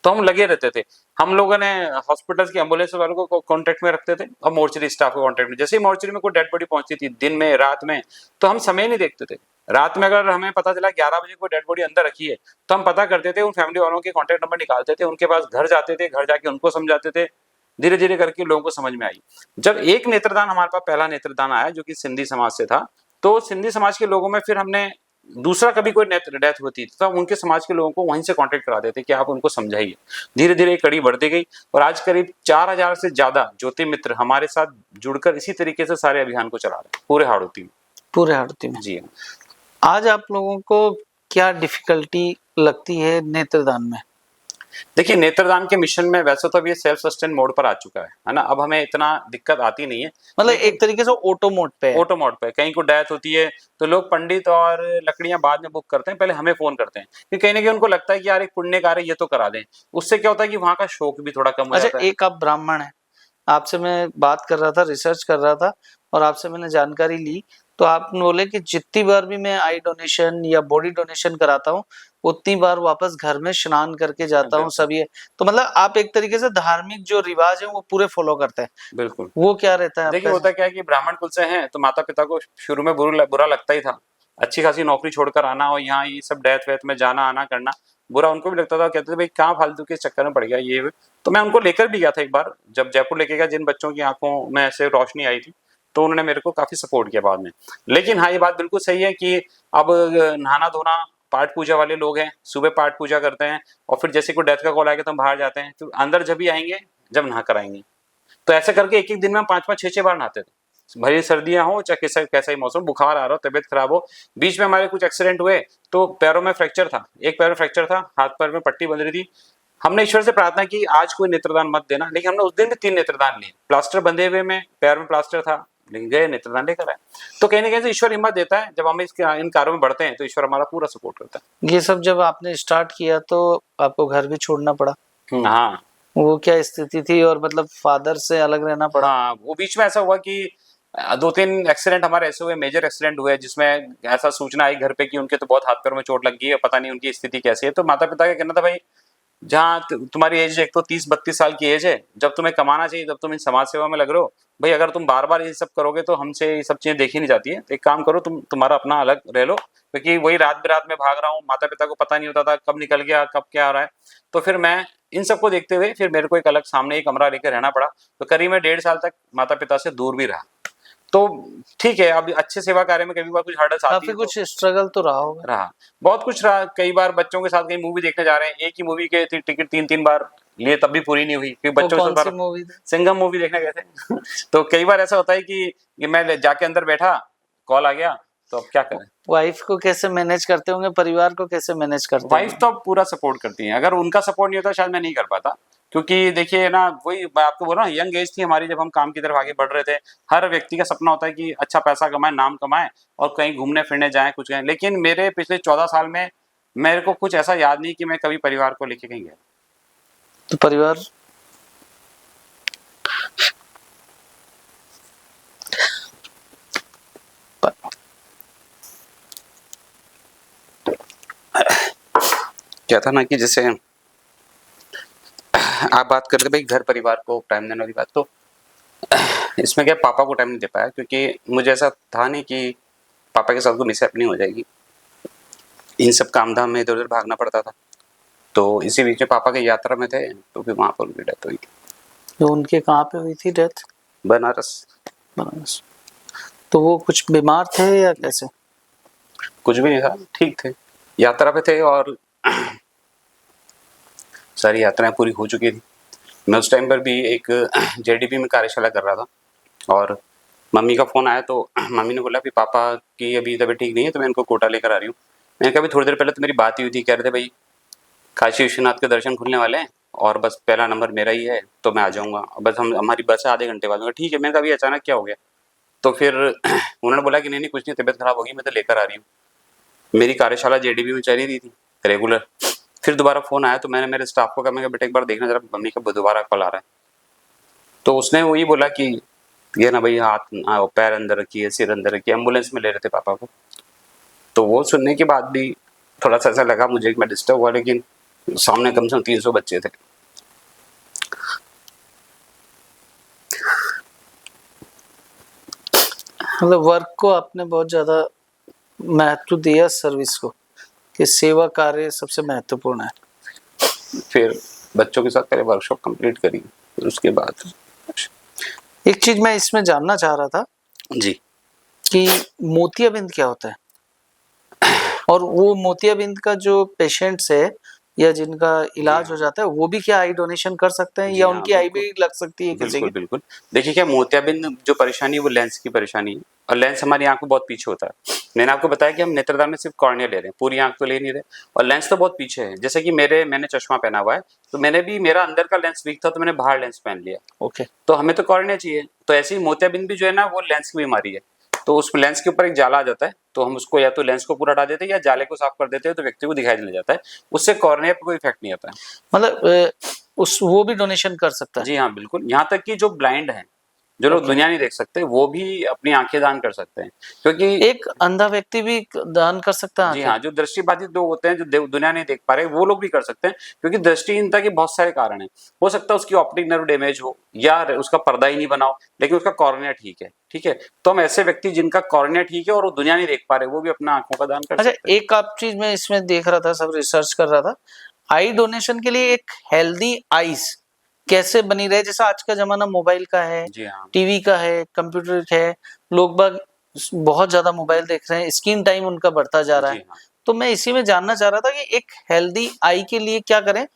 तो हम लगे रहते थे। हम लोगों ने हॉस्पिटल्स की एम्बुलेंस वालों को कॉन्टैक्ट में रखते थे और मोर्चरी स्टाफ को कॉन्टैक्ट में। जैसे ही मोर्चरी में कोई डेड बॉडी पहुंचती थी, दिन में, रात में, तो हम समय नहीं देखते थे। रात में अगर हमें पता चला 11 बजे कोई डेड बॉडी अंदर रखी है, तो हम पता करते थे, उन फैमिली वालों के कॉन्टैक्ट नंबर निकालते थे, उनके पास घर जाते थे, घर जाके उनको समझाते थे धीरे धीरे करके लोगों को समझ में आई। जब एक नेत्रदान हमारे पास पहला नेत्रदान आया जो कि सिंधी समाज से था, तो सिंधी समाज के लोगों में फिर हमने दूसरा कभी कोई डेथ होती थी तो उनके समाज के लोगों को वहीं से कांटेक्ट कराते थे कि आप उनको समझाइए। धीरे धीरे कड़ी बढ़ती गई और आज करीब 4000 से ज्यादा ज्योति मित्र हमारे साथ जुड़कर इसी तरीके से सारे अभियान को चला रहे हैं पूरे हाड़ौती में। पूरे हाड़ौती में जी आज आप लोगों को क्या डिफिकल्टी लगती है नेत्रदान में? देखिए, नेत्रदान के मिशन में वैसे तो अब ये सेल्फ सस्टेन मोड पर आ चुका है ना। अब हमें इतना दिक्कत आती नहीं है, मतलब एक तरीके से ऑटो मोड पे है। ऑटो मोड पे कहीं को डेथ होती है तो लोग पंडित और लकड़ियां बाद में बुक करते हैं, पहले हमें फोन करते हैं क्योंकि कहीं ना कहीं उनको लगता है कि यार एक पुण्य कार्य ये तो करा दें। उससे क्या होता है कि वहां का शौक भी थोड़ा कम हो जाता है। एक आप ब्राह्मण है, आपसे मैं बात कर रहा था, रिसर्च कर रहा था और आपसे मैंने जानकारी ली, तो आपने बोले कि जितनी बार भी मैं आई डोनेशन या बॉडी डोनेशन कराता हूँ उतनी बार वापस घर में स्नान करके जाता हूँ सब। ये तो मतलब आप एक तरीके से धार्मिक जो रिवाज है वो पूरे फॉलो करते हैं। बिल्कुल। वो क्या रहता है? देखिए, होता क्या है कि ब्राह्मण कुल से हैं तो माता पिता को शुरू में बुरा लगता ही था। अच्छी खासी नौकरी छोड़कर आना और यहाँ ये सब डेथ वेथ में जाना आना करना बुरा उनको भी लगता था। कहते थे भाई कहाँ फालतू के चक्कर में पड़ गया ये। तो मैं उनको लेकर भी गया था एक बार, जब जयपुर लेके गया, जिन बच्चों की आंखों में ऐसे रोशनी आई थी तो उन्होंने मेरे को काफी सपोर्ट किया बाद में। लेकिन हाँ, ये बात बिल्कुल सही है कि अब नहाना धोना पाठ पूजा वाले लोग हैं, सुबह पाठ पूजा करते हैं और फिर जैसे कोई डेथ का कॉल आएगा तो हम बाहर जाते हैं, तो अंदर जब भी आएंगे जब नहा कर आएंगे। तो ऐसे करके एक एक दिन में 5-5 6-6 बार नहाते थे, भले सर्दियां हो चाहे कैसा ही मौसम, बुखार आ रहा हो, तबियत खराब हो। बीच में हमारे कुछ एक्सीडेंट हुए तो पैरों में फ्रैक्चर था, एक पैर में फ्रैक्चर था, हाथ पैर में पट्टी बंध रही थी। हमने ईश्वर से प्रार्थना की आज कोई नेत्रदान मत देना, लेकिन हमने उस दिन भी 3 नेत्रदान लिए। प्लास्टर बंधे हुए में, पैर में प्लास्टर था, लेकिन गए नेत्रदान लेकर आए। तो कहीं ना कहीं से ईश्वर हिम्मत देता है, जब हम इन कार्यों में बढ़ते हैं तो ईश्वर हमारा पूरा सपोर्ट करता है। ये सब जब आपने स्टार्ट किया तो आपको घर भी छोड़ना पड़ा? हाँ, वो क्या स्थिति थी और मतलब फादर से अलग रहना पड़ा? हाँ, वो बीच में ऐसा हुआ कि 2-3 एक्सीडेंट हमारे ऐसे हुए, मेजर एक्सीडेंट हुए जिसमें ऐसा सूचना आई घर पे कि उनके तो बहुत हाथ पैर में चोट लग गई है, पता नहीं उनकी स्थिति कैसी है। तो माता पिता का कहना था भाई जहाँ तुम्हारी एज एक तो 30-32 साल की एज है, जब तुम्हें कमाना चाहिए जब तुम इन समाज सेवा में लग रहे हो, भाई अगर तुम बार बार ये सब करोगे तो हमसे ये सब चीजें देखी नहीं जाती है। तो एक काम करो, तुम्हारा अपना अलग रह लो, क्योंकि वही रात बिरात में भाग रहा हूँ, माता पिता को पता नहीं होता था कब निकल गया कब क्या आ रहा है। तो फिर मैं इन सबको देखते हुए फिर मेरे को एक अलग सामने एक कमरा लेकर रहना पड़ा। तो करीब मैं 1.5 साल तक माता पिता से दूर भी रहा। तो ठीक है, अब अच्छे सेवा कार्य में कभी बार कुछ हर्डल्स आती काफी है, कुछ स्ट्रगल तो रहा होगा। रहा बहुत कुछ रहा। कई बार बच्चों के साथ कहीं मूवी देखने जा रहे हैं, एक ही मूवी के टिकट 3-3 बार लिए तब भी पूरी नहीं हुई, क्योंकि बच्चों कौन सी से मूवी थी? सिंघम मूवी देखने गए थे। तो कई बार ऐसा होता है कि मैं जाके अंदर बैठा, कॉल आ गया, तो अब क्या करें। वाइफ को कैसे मैनेज करते होंगे, परिवार को कैसे मैनेज करते वाइफ तो पूरा सपोर्ट करती है, अगर उनका सपोर्ट नहीं होता शायद मैं नहीं कर पाता। क्योंकि देखिए ना, वही मैं आपको बोल रहा हूँ, यंग एज थी हमारी जब हम काम की तरफ आगे बढ़ रहे थे। हर व्यक्ति का सपना होता है कि अच्छा पैसा कमाए, नाम कमाए और कहीं घूमने फिरने जाए, कुछ कहें। लेकिन मेरे पिछले 14 साल में मेरे को कुछ ऐसा याद नहीं कि मैं कभी परिवार को लेके कहीं गया। तो परिवार क्या था ना कि जैसे आप बात करते भाई घर परिवार को टाइम देने वाली बात, तो इसमें क्या पापा को टाइम नहीं दे पाया, क्योंकि मुझे ऐसा था नहीं कि पापा के साथ कोई मिसहैपनिंग हो जाएगी। इन सब काम धाम में इधर उधर भागना पड़ता था। तो इसी बीच में पापा के यात्रा में थे, तो फिर वहाँ पर उनकी डेथ हुई। तो उनके कहाँ पे हुई थी डेथ? बनारस। बनारस। तो वो कुछ बीमार थे या कैसे? कुछ भी नहीं था, ठीक थे, यात्रा पे थे और सारी यात्राएं पूरी हो चुकी थी। मैं उस टाइम पर भी एक जेडीपी में कार्यशाला कर रहा था और मम्मी का फ़ोन आया, तो मम्मी ने बोला कि पापा की अभी तबीयत ठीक नहीं है, तो मैं इनको कोटा लेकर आ रही हूँ। मैंने कहा थोड़ी देर पहले तो मेरी बात ही हुई थी, कह रहे थे भाई काशी विश्वनाथ के दर्शन खुलने वाले हैं और बस पहला नंबर मेरा ही है, तो मैं आ जाऊँगा, बस हमारी बस है आधे घंटे बाद। ठीक है। मैंने कहा अभी अचानक क्या हो गया? तो फिर उन्होंने बोला कि नहीं कुछ नहीं, तबीयत खराब होगी, मैं तो लेकर आ रही हूँ। मेरी कार्यशाला जेडीबी में चली रही थी रेगुलर। फिर दोबारा फ़ोन आया, तो मैंने मेरे स्टाफ को कहा, मैं बेटा एक बार देखना जरा मम्मी का दोबारा कॉल आ रहा है। तो उसने वही बोला कि ये ना भाई हाथ पैर अंदर रखिए, सिर अंदर रखिए, एम्बुलेंस में ले रहे थे पापा को। तो वो सुनने के बाद भी थोड़ा सा ऐसा लगा मुझे कि मैं डिस्टर्ब हुआ, लेकिन सामने कम से कम 300 बच्चे थे। मतलब वर्क को आपने बहुत ज्यादा महत्व दिया, सर्विस को, कि सेवा कार्य सबसे महत्वपूर्ण है। फिर बच्चों के साथ पहले वर्कशॉप कंप्लीट करी, फिर उसके बाद एक चीज मैं इसमें जानना चाह रहा था जी कि मोतियाबिंद क्या होता है, और वो मोतियाबिंद का जो पेशेंट्स है या जिनका इलाज हो जाता है वो भी क्या आई डोनेशन कर सकते हैं, जी या हाँ, उनकी आई बिल्कुल। भी लग सकती है किसी बिल्कुल, की? बिल्कुल। देखिए क्या मोतियाबिंद जो परेशानी है वो लेंस की परेशानी है, और लेंस हमारी आँख में बहुत पीछे होता है। मैंने आपको बताया कि हम नेत्रदान में सिर्फ़ कॉर्निया ले रहे हैं, पूरी आँख तो ले नहीं रहे, और लेंस तो बहुत पीछे है। जैसे कि मैंने चश्मा पहना हुआ है, तो मेरा अंदर का लेंस वीक था तो मैंने बाहर लेंस पहन लिया। ओके। तो हमें तो कॉर्निया चाहिए। तो ऐसे ही मोतियाबिंद भी जो है ना वो लेंस की बीमारी है। तो उस लेंस के ऊपर एक जाला आ जाता है, तो हम उसको या तो लेंस को पूरा हटा देते हैं या जाले को साफ कर देते हैं, तो व्यक्ति को दिखाई देने लग जाता है। उससे कॉर्निया पे कोई इफ़ेक्ट नहीं आता है। मतलब उस वो भी डोनेशन कर सकता है? जी हाँ, बिल्कुल। यहाँ तक कि जो ब्लाइंड हैं, जो लोग ओके। दुनिया नहीं देख सकते, वो भी अपनी आँखें दान कर सकते हैं। क्योंकि एक अंधा व्यक्ति भी दान कर सकता है जी आंखें? हाँ, जो दृष्टिबाधित लोग होते हैं, जो दुनिया नहीं देख पा रहे, वो लोग भी कर सकते हैं, क्योंकि दृष्टिहीनता के बहुत सारे कारण हैं। हो सकता है उसकी ऑप्टिक नर्व डैमेज हो या उसका पर्दा ही नहीं बना हो, लेकिन उसका कॉर्निया ठीक है, ठीक है? तो हम ऐसे व्यक्ति जिनका कॉर्निया ठीक है और वो दुनिया नहीं देख पा रहे, वो भी अपना आँखों का दान कर अच्छा, सकते हैं। एक आप चीज मैं इसमें देख रहा था, सब रिसर्च कर रहा था, आई डोनेशन के लिए एक हेल्दी आईज कैसे बनी रहे, जैसा आज का जमाना मोबाइल का है, जी हाँ। टीवी का है, कंप्यूटर है, लोग बाग बहुत ज्यादा मोबाइल देख रहे हैं, स्क्रीन टाइम उनका बढ़ता जा रहा जी है। हाँ। तो मैं इसी में जानना चाह रहा था कि एक हेल्दी आई के लिए क्या करें,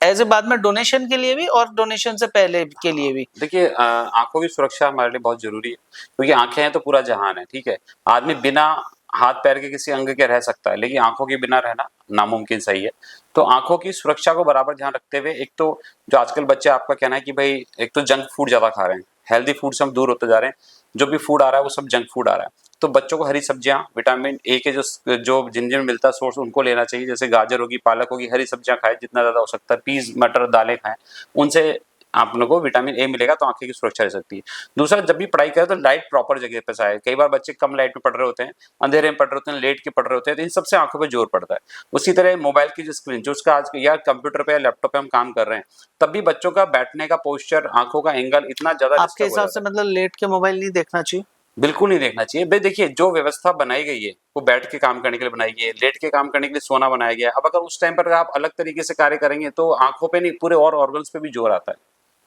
एज ए बाद में डोनेशन के लिए भी और डोनेशन से पहले के लिए भी? देखिए आँखों की सुरक्षा हमारे लिए बहुत ज़रूरी है, क्योंकि आँखें हैं तो पूरा जहान है, ठीक है? आदमी बिना हाथ-पैर के किसी अंग के रह सकता है, लेकिन आँखों के बिना रहना नामुमकिन सही है। तो आँखों की सुरक्षा को बराबर ध्यान रखते हुए, एक तो जो आजकल बच्चे, आपका कहना है कि भई एक तो जंक फूड ज़्यादा खा रहे हैं, हेल्दी फूड से हम दूर होते जा रहे हैं, जो भी फूड आ रहा है वो सब जंक फूड आ रहा है। तो बच्चों को हरी सब्जियाँ, विटामिन ए के जो जिन-जिन मिलता है सोर्स, उनको लेना चाहिए, जैसे गाजर होगी, पालक होगी, हरी सब्जियाँ खाएँ जितना ज़्यादा हो सकता है, पीस, मटर, दालें खाएँ, उनसे आप लोगों को विटामिन ए मिलेगा, तो आँखें की सुरक्षा रह सकती है। दूसरा, जब भी पढ़ाई करें तो लाइट प्रॉपर जगह पे से आए। कई बार बच्चे कम लाइट में पढ़ रहे होते हैं, अंधेरे में पढ़ रहे होते हैं, लेट के पढ़ रहे होते हैं, तो इन सबसे आँखों पे जोर पड़ता है। उसी तरह मोबाइल की जो स्क्रीन, जो उसका आज या कंप्यूटर पे या लैपटॉप पे हम काम कर रहे हैं, तब भी बच्चों का बैठने का पोस्चर, आँखों का एंगल इतना ज़्यादा आपके डिस्टर्ब हो हिसाब जाता से है। मतलब लेट के मोबाइल नहीं देखना चाहिए? बिल्कुल नहीं देखना चाहिए। भई देखिए, जो व्यवस्था बनाई गई है, वो बैठ के काम करने के लिए बनाई गई है, लेट के काम करने के लिए सोना बनाया गया है। अब अगर उस टाइम पर आप अलग तरीके से कार्य करेंगे, तो आँखों पे नहीं, पूरे और ऑर्गन्स पे भी ज़ोर आता है।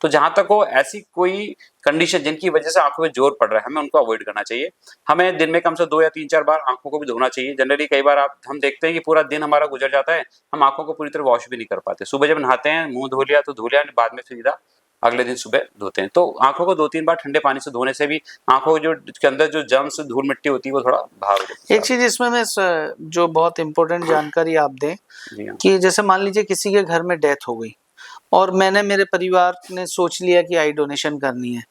तो जहाँ तक हो, ऐसी कोई कंडीशन जिनकी वजह से आँखों पे ज़ोर पड़ रहा है, हमें उनको अवॉइड करना चाहिए। हमें दिन में कम से 2 या 3-4 बार आँखों को भी धोना चाहिए। जनरली कई बार हम देखते हैं कि पूरा दिन हमारा गुज़र जाता है, हम आँखों को पूरी तरह वॉश भी नहीं कर पाते। सुबह जब नहाते हैं, मुँह धो लिया तो धो लिया, बाद में सीधा अगले दिन सुबह धोते हैं। तो आँखों को 2-3 बार ठंडे पानी से धोने से भी आँखों के अंदर जो जर्म्स, धूल-मिट्टी होती है, वो थोड़ा बाहर हो जाती है। एक चीज इसमें मैं जो बहुत इंपॉर्टेंट जानकारी आप दें जी हाँ। कि जैसे मान लीजिए किसी के घर में डेथ हो गई और मेरे परिवार ने सोच लिया कि आई डोनेशन करनी है,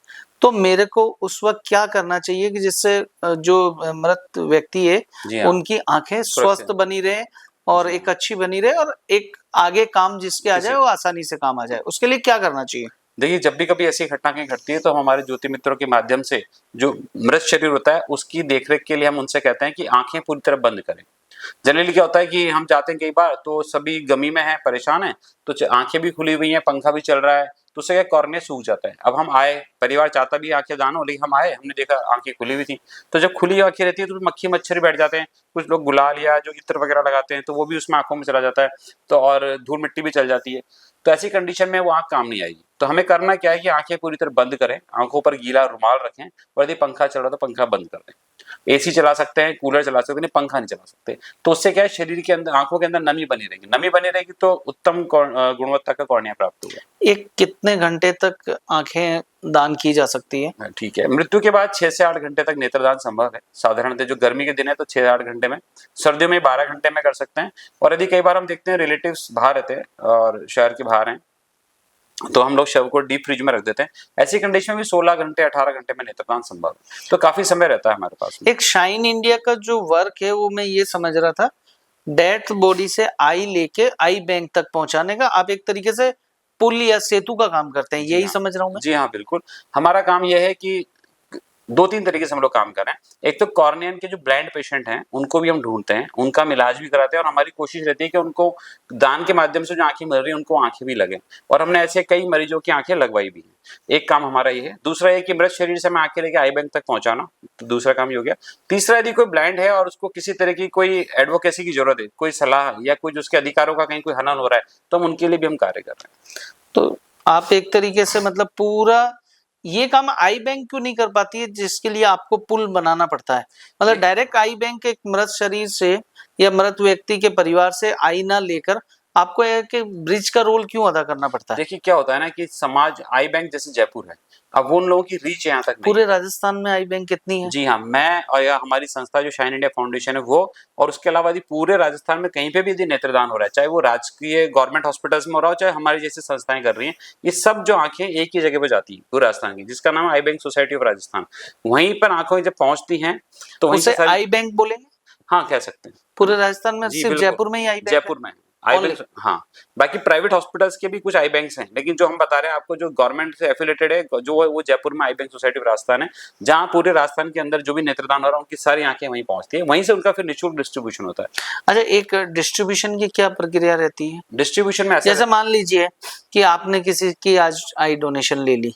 तो मेरे को उस वक्त क्या करना चाहिए कि जिससे जो मृत व्यक्ति है जी हाँ। उनकी आंखें सुरक्षित। स्वस्थ बनी रहे और जी एक हाँ। अच्छी बनी रहे और एक आगे काम जिसके आ किसी जाए वो आसानी से काम आ जाए, उसके लिए क्या करना चाहिए? देखिए, जब भी कभी ऐसी घटना कहीं घटती है, तो हम हमारे ज्योति मित्रों के माध्यम से जो मृत शरीर होता है, उसकी देख-रेख के लिए हम उनसे कहते हैं कि आँखें पूरी तरह बंद करें। जनरली क्या होता है कि हम जाते हैं कई बार, तो सभी गमी में हैं, परेशान हैं, तो आंखें भी खुली हुई हैं, पंखा भी चल रहा है, तो उससे क्या कॉर्निया सूख जाता है। अब हम आए, परिवार चाहता भी आंखें दान हो, लेकिन हम आए, हमने देखा आंखें खुली हुई थी। तो जब खुली आंखें रहती है तो मक्खी मच्छर भी बैठ जाते हैं, कुछ लोग गुलाल या जो इत्र वगैरह लगाते हैं, तो वो भी उसमें आंखों में चला जाता है, तो और धूल मिट्टी भी चल जाती है। तो ऐसी कंडीशन में वो आंख काम नहीं आएगी। तो हमें करना क्या है कि आंखें पूरी तरह बंद करें, आंखों पर गीला रुमाल रखें, और यदि पंखा चल रहा है तो पंखा बंद कर दें। एसी चला सकते हैं, कूलर चला सकते हैं, लेकिन पंखा नहीं चला सकते। तो उससे क्या है, शरीर के अंदर, आंखों के अंदर नमी बनी रहेगी। नमी बनी रहेगी तो उत्तम गुणवत्ता का कॉर्निया प्राप्त होगा। एक कितने घंटे तक आंखें दान की जा सकती है? हाँ, ठीक है। मृत्यु के बाद 6 से 8 घंटे तक नेत्रदान संभव है। साधारणतः जो गर्मी के दिन है तो 6 8 घंटे में, सर्दियों में 12 घंटे में कर सकते हैं। और यदि कई बार हम देखते हैं रिलेटिव्स बाहर रहते हैं और शहर के बाहर हैं, तो हम लोग शव को डीप फ्रिज में रख देते हैं। ऐसी कंडीशन में भी 16 घंटे 18 घंटे में नेत्रदान संभव है। तो काफी समय रहता है हमारे पास में। एक शाइन इंडिया का जो वर्क है वो मैं ये समझ रहा था, डेथ बॉडी से आई लेके आई बैंक तक पहुंचाने का आप एक तरीके से पुल या सेतु का काम करते हैं, जी यही हाँ। समझ रहा हूँ मैं? जी हाँ, बिल्कुल। हमारा काम यह है कि 2-3 तरीके से हम लोग काम कर रहे हैं। एक तो कॉर्नियन के जो ब्लाइंड पेशेंट हैं, उनको भी हम ढूँढते हैं, उनका हम इलाज भी कराते हैं, और हमारी कोशिश रहती है कि उनको दान के माध्यम से जो आँखें मिल रही हैं, उनको आँखें भी लगें। और हमने ऐसे कई मरीजों की आँखें लगवाई भी हैं। एक काम हमारा ये है। दूसरा ये कि मृत शरीर से हमें आँखें लेके आई बैंक तक पहुँचाना, तो दूसरा काम ये हो गया। तीसरा, यदि कोई ब्लाइंड है और उसको किसी तरह की कोई एडवोकेसी की ज़रूरत है, कोई सलाह या कुछ उसके अधिकारों का कहीं कोई हनन हो रहा है, तो हम उनके लिए भी हम कार्य कर रहे हैं। तो आप एक तरीके से मतलब पूरा ये काम आई बैंक क्यों नहीं कर पाती है, जिसके लिए आपको पुल बनाना पड़ता है? मतलब डायरेक्ट आई बैंक एक मृत शरीर से या मृत व्यक्ति के परिवार से आई ना लेकर आपको एक ब्रिज का रोल क्यों अदा करना पड़ता है? देखिए क्या होता है ना कि समाज आई बैंक जैसे जयपुर है, अब उन लोगों की रीच यहाँ तक नहीं पूरे है। राजस्थान में आई बैंक कितनी है? जी हाँ, मैं और या हमारी संस्था जो शाइन इंडिया फाउंडेशन है वो, और उसके अलावा यदि पूरे राजस्थान में कहीं पे भी यदि नेत्रदान हो रहा है, चाहे वो राजकीय गवर्नमेंट हॉस्पिटल्स में हो रहा हो, चाहे हमारी जैसी संस्थाएं कर रही हैं, ये सब जो आंखें एक ही जगह पे जाती हैं पूरे राजस्थान की, जिसका नाम है आई बैंक सोसाइटी ऑफ राजस्थान। वहीं पर आंखों जब पहुंचती हैं तो वहीं उसे से सारी, आई बैंक बोलेंगे? हाँ कह सकते हैं। पूरे राजस्थान में जी सिर्फ बिल्कुल, जयपुर में ही आई बैंक है? जयपुर में आई बैंक, हाँ। बाकी प्राइवेट हॉस्पिटल्स के भी कुछ आई बैंक्स हैं, लेकिन जो हम बता रहे हैं आपको जो गवर्नमेंट से एफिलेटेड है जो वो जयपुर में आई बैंक सोसाइटी ऑफ राजस्थान है, जहाँ पूरे राजस्थान के अंदर जो भी नेत्रदान हो रहा है उनकी सारी आंखें वहीं पहुंचती है, वहीं से उनका फिर निःशुल्क डिस्ट्रीब्यूशन होता है। अच्छा, एक डिस्ट्रीब्यूशन की क्या प्रक्रिया रहती है? डिस्ट्रीब्यूशन में ऐसा जैसे मान लीजिए कि आपने किसी की आज आई डोनेशन ले ली,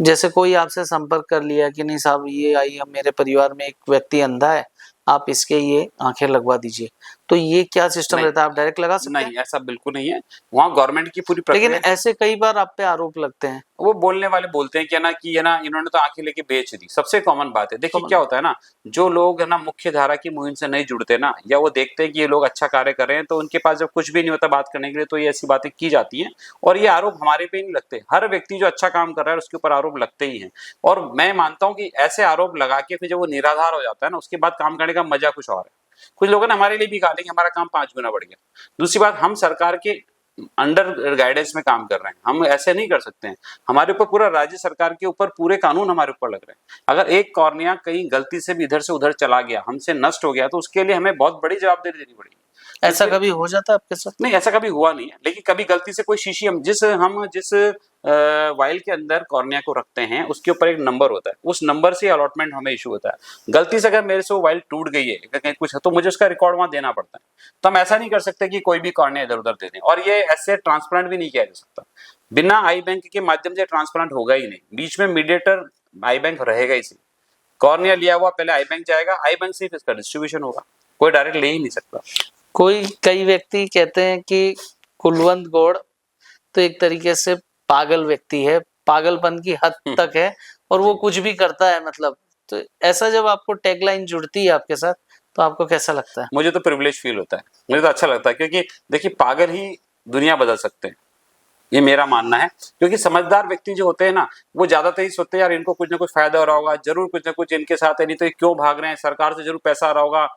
जैसे कोई आपसे संपर्क कर लिया कि नहीं साहब ये आई मेरे परिवार में एक व्यक्ति अंधा है, आप इसके ये आंखें लगवा दीजिए, तो ये क्या सिस्टम नहीं, रहता है? आप डायरेक्ट लगा सकते हैं? नहीं ऐसा बिल्कुल नहीं है, वहाँ गवर्नमेंट की पूरी लेकिन प्रक्रिया। ऐसे कई बार आप पे आरोप लगते हैं। वो बोलने वाले बोलते हैं कि है ना कि है ना इन्होंने तो आंखें लेके बेच दी, सबसे कॉमन बात है। देखिए Common। क्या होता है ना, जो लोग है ना मुख्य धारा की मुहिम से नहीं जुड़ते ना, या वो देखते हैं कि ये लोग अच्छा कार्य कर रहे हैं, तो उनके पास जब कुछ भी नहीं होता बात करने के लिए, तो ये ऐसी बातें की जाती हैं, और ये आरोप हमारे पे ही नहीं लगते। हर व्यक्ति जो अच्छा काम कर रहा है उसके ऊपर आरोप लगते ही हैं, और मैं मानता हूँ कि ऐसे आरोप लगा के फिर जब वो निराधार हो जाता है ना, उसके बाद काम करने का मजा कुछ और है। कुछ लोगों ने हमारे लिए भी कहा कि हमारा काम 5 गुना बढ़ गया। दूसरी बात, हम सरकार के अंडर गाइडेंस में काम कर रहे हैं, हम ऐसे नहीं कर सकते हैं। हमारे ऊपर पूरा राज्य सरकार के ऊपर पूरे कानून हमारे ऊपर लग रहे हैं। अगर एक कॉर्निया कहीं गलती से भी इधर से उधर चला गया, हमसे नष्ट हो गया, तो उसके लिए हमें बहुत बड़ी जवाबदेही देनी पड़ेगी। ऐसा कभी हो जाता है आपके साथ? नहीं, ऐसा कभी हुआ नहीं है, लेकिन कभी गलती से कोई शीशी हम जिस वाइल के अंदर कॉर्निया को रखते हैं उसके ऊपर एक नंबर होता है, उस नंबर से अलॉटमेंट हमें इशू होता है। गलती से अगर मेरे से वो वाइल टूट गई है कहीं कुछ है, तो मुझे उसका रिकॉर्ड वहां देना पड़ता है। तो हम ऐसा नहीं कर सकते कि कोई भी कॉर्निया इधर उधर दे दें, और ये ऐसे ट्रांसप्लांट भी नहीं किया जा सकता। बिना आई बैंक के माध्यम से ट्रांसप्लांट होगा ही नहीं, बीच में मीडिएटर आई बैंक रहेगा ही। कॉर्निया लिया हुआ पहले आई बैंक जाएगा, आई बैंक से इसका डिस्ट्रीब्यूशन होगा, कोई डायरेक्ट ले ही नहीं सकता। कई व्यक्ति कहते हैं कि कुलवंत गौड़ तो एक तरीके से पागल व्यक्ति है, पागलपन की हद तक है, और वो कुछ भी करता है मतलब। तो ऐसा जब आपको टैगलाइन जुड़ती है आपके साथ, तो आपको कैसा लगता है? मुझे तो प्रिविलेज फील होता है, मुझे तो अच्छा लगता है, क्योंकि देखिए पागल ही दुनिया बदल सकते हैं, ये मेरा मानना है। क्योंकि समझदार व्यक्ति जो होते हैं ना, वो ज्यादातर ही सोचते हैं यार इनको कुछ ना कुछ फायदा हो रहा होगा, जरूर कुछ ना कुछ इनके साथ है, नहीं तो ये क्यों भाग रहे हैं, सरकार से जरूर पैसा आ रहा होगा।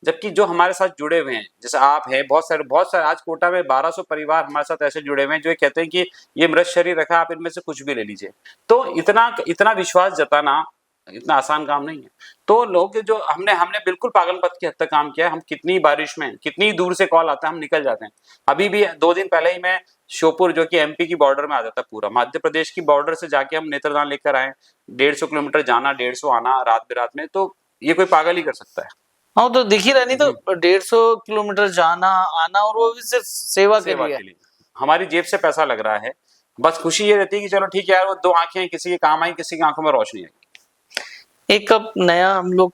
जबकि जो हमारे साथ जुड़े हुए हैं, जैसे आप हैं, बहुत सारे आज कोटा में 1200 परिवार हमारे साथ ऐसे जुड़े हुए हैं जो ये कहते हैं कि ये मृत शरीर रखा, आप इनमें से कुछ भी ले लीजिए। तो इतना इतना विश्वास जताना इतना आसान काम नहीं है। तो लोग जो हमने हमने बिल्कुल पागलपंत की हद तक काम किया है। हम कितनी बारिश में, कितनी दूर से कॉल आता है, हम निकल जाते हैं। अभी भी 2 दिन पहले ही मैं श्योपुर, जो कि एमपी की बॉर्डर में आ जाता है, पूरा मध्य प्रदेश की बॉर्डर से जाके हम नेत्रदान लेकर आए। 150 किलोमीटर जाना, 150 आना, रात बिरात में। तो ये कोई पागल ही कर सकता है। हाँ, तो दिख ही रहा, नहीं तो 150 किलोमीटर जाना आना, और वो भी सिर्फ सेवा के लिए। हमारी जेब से पैसा लग रहा है, बस खुशी ये रहती है कि चलो ठीक है यार, वो 2 आंखें किसी के काम आई, किसी की आंखों में रोशनी आई। एक अब नया हम लोग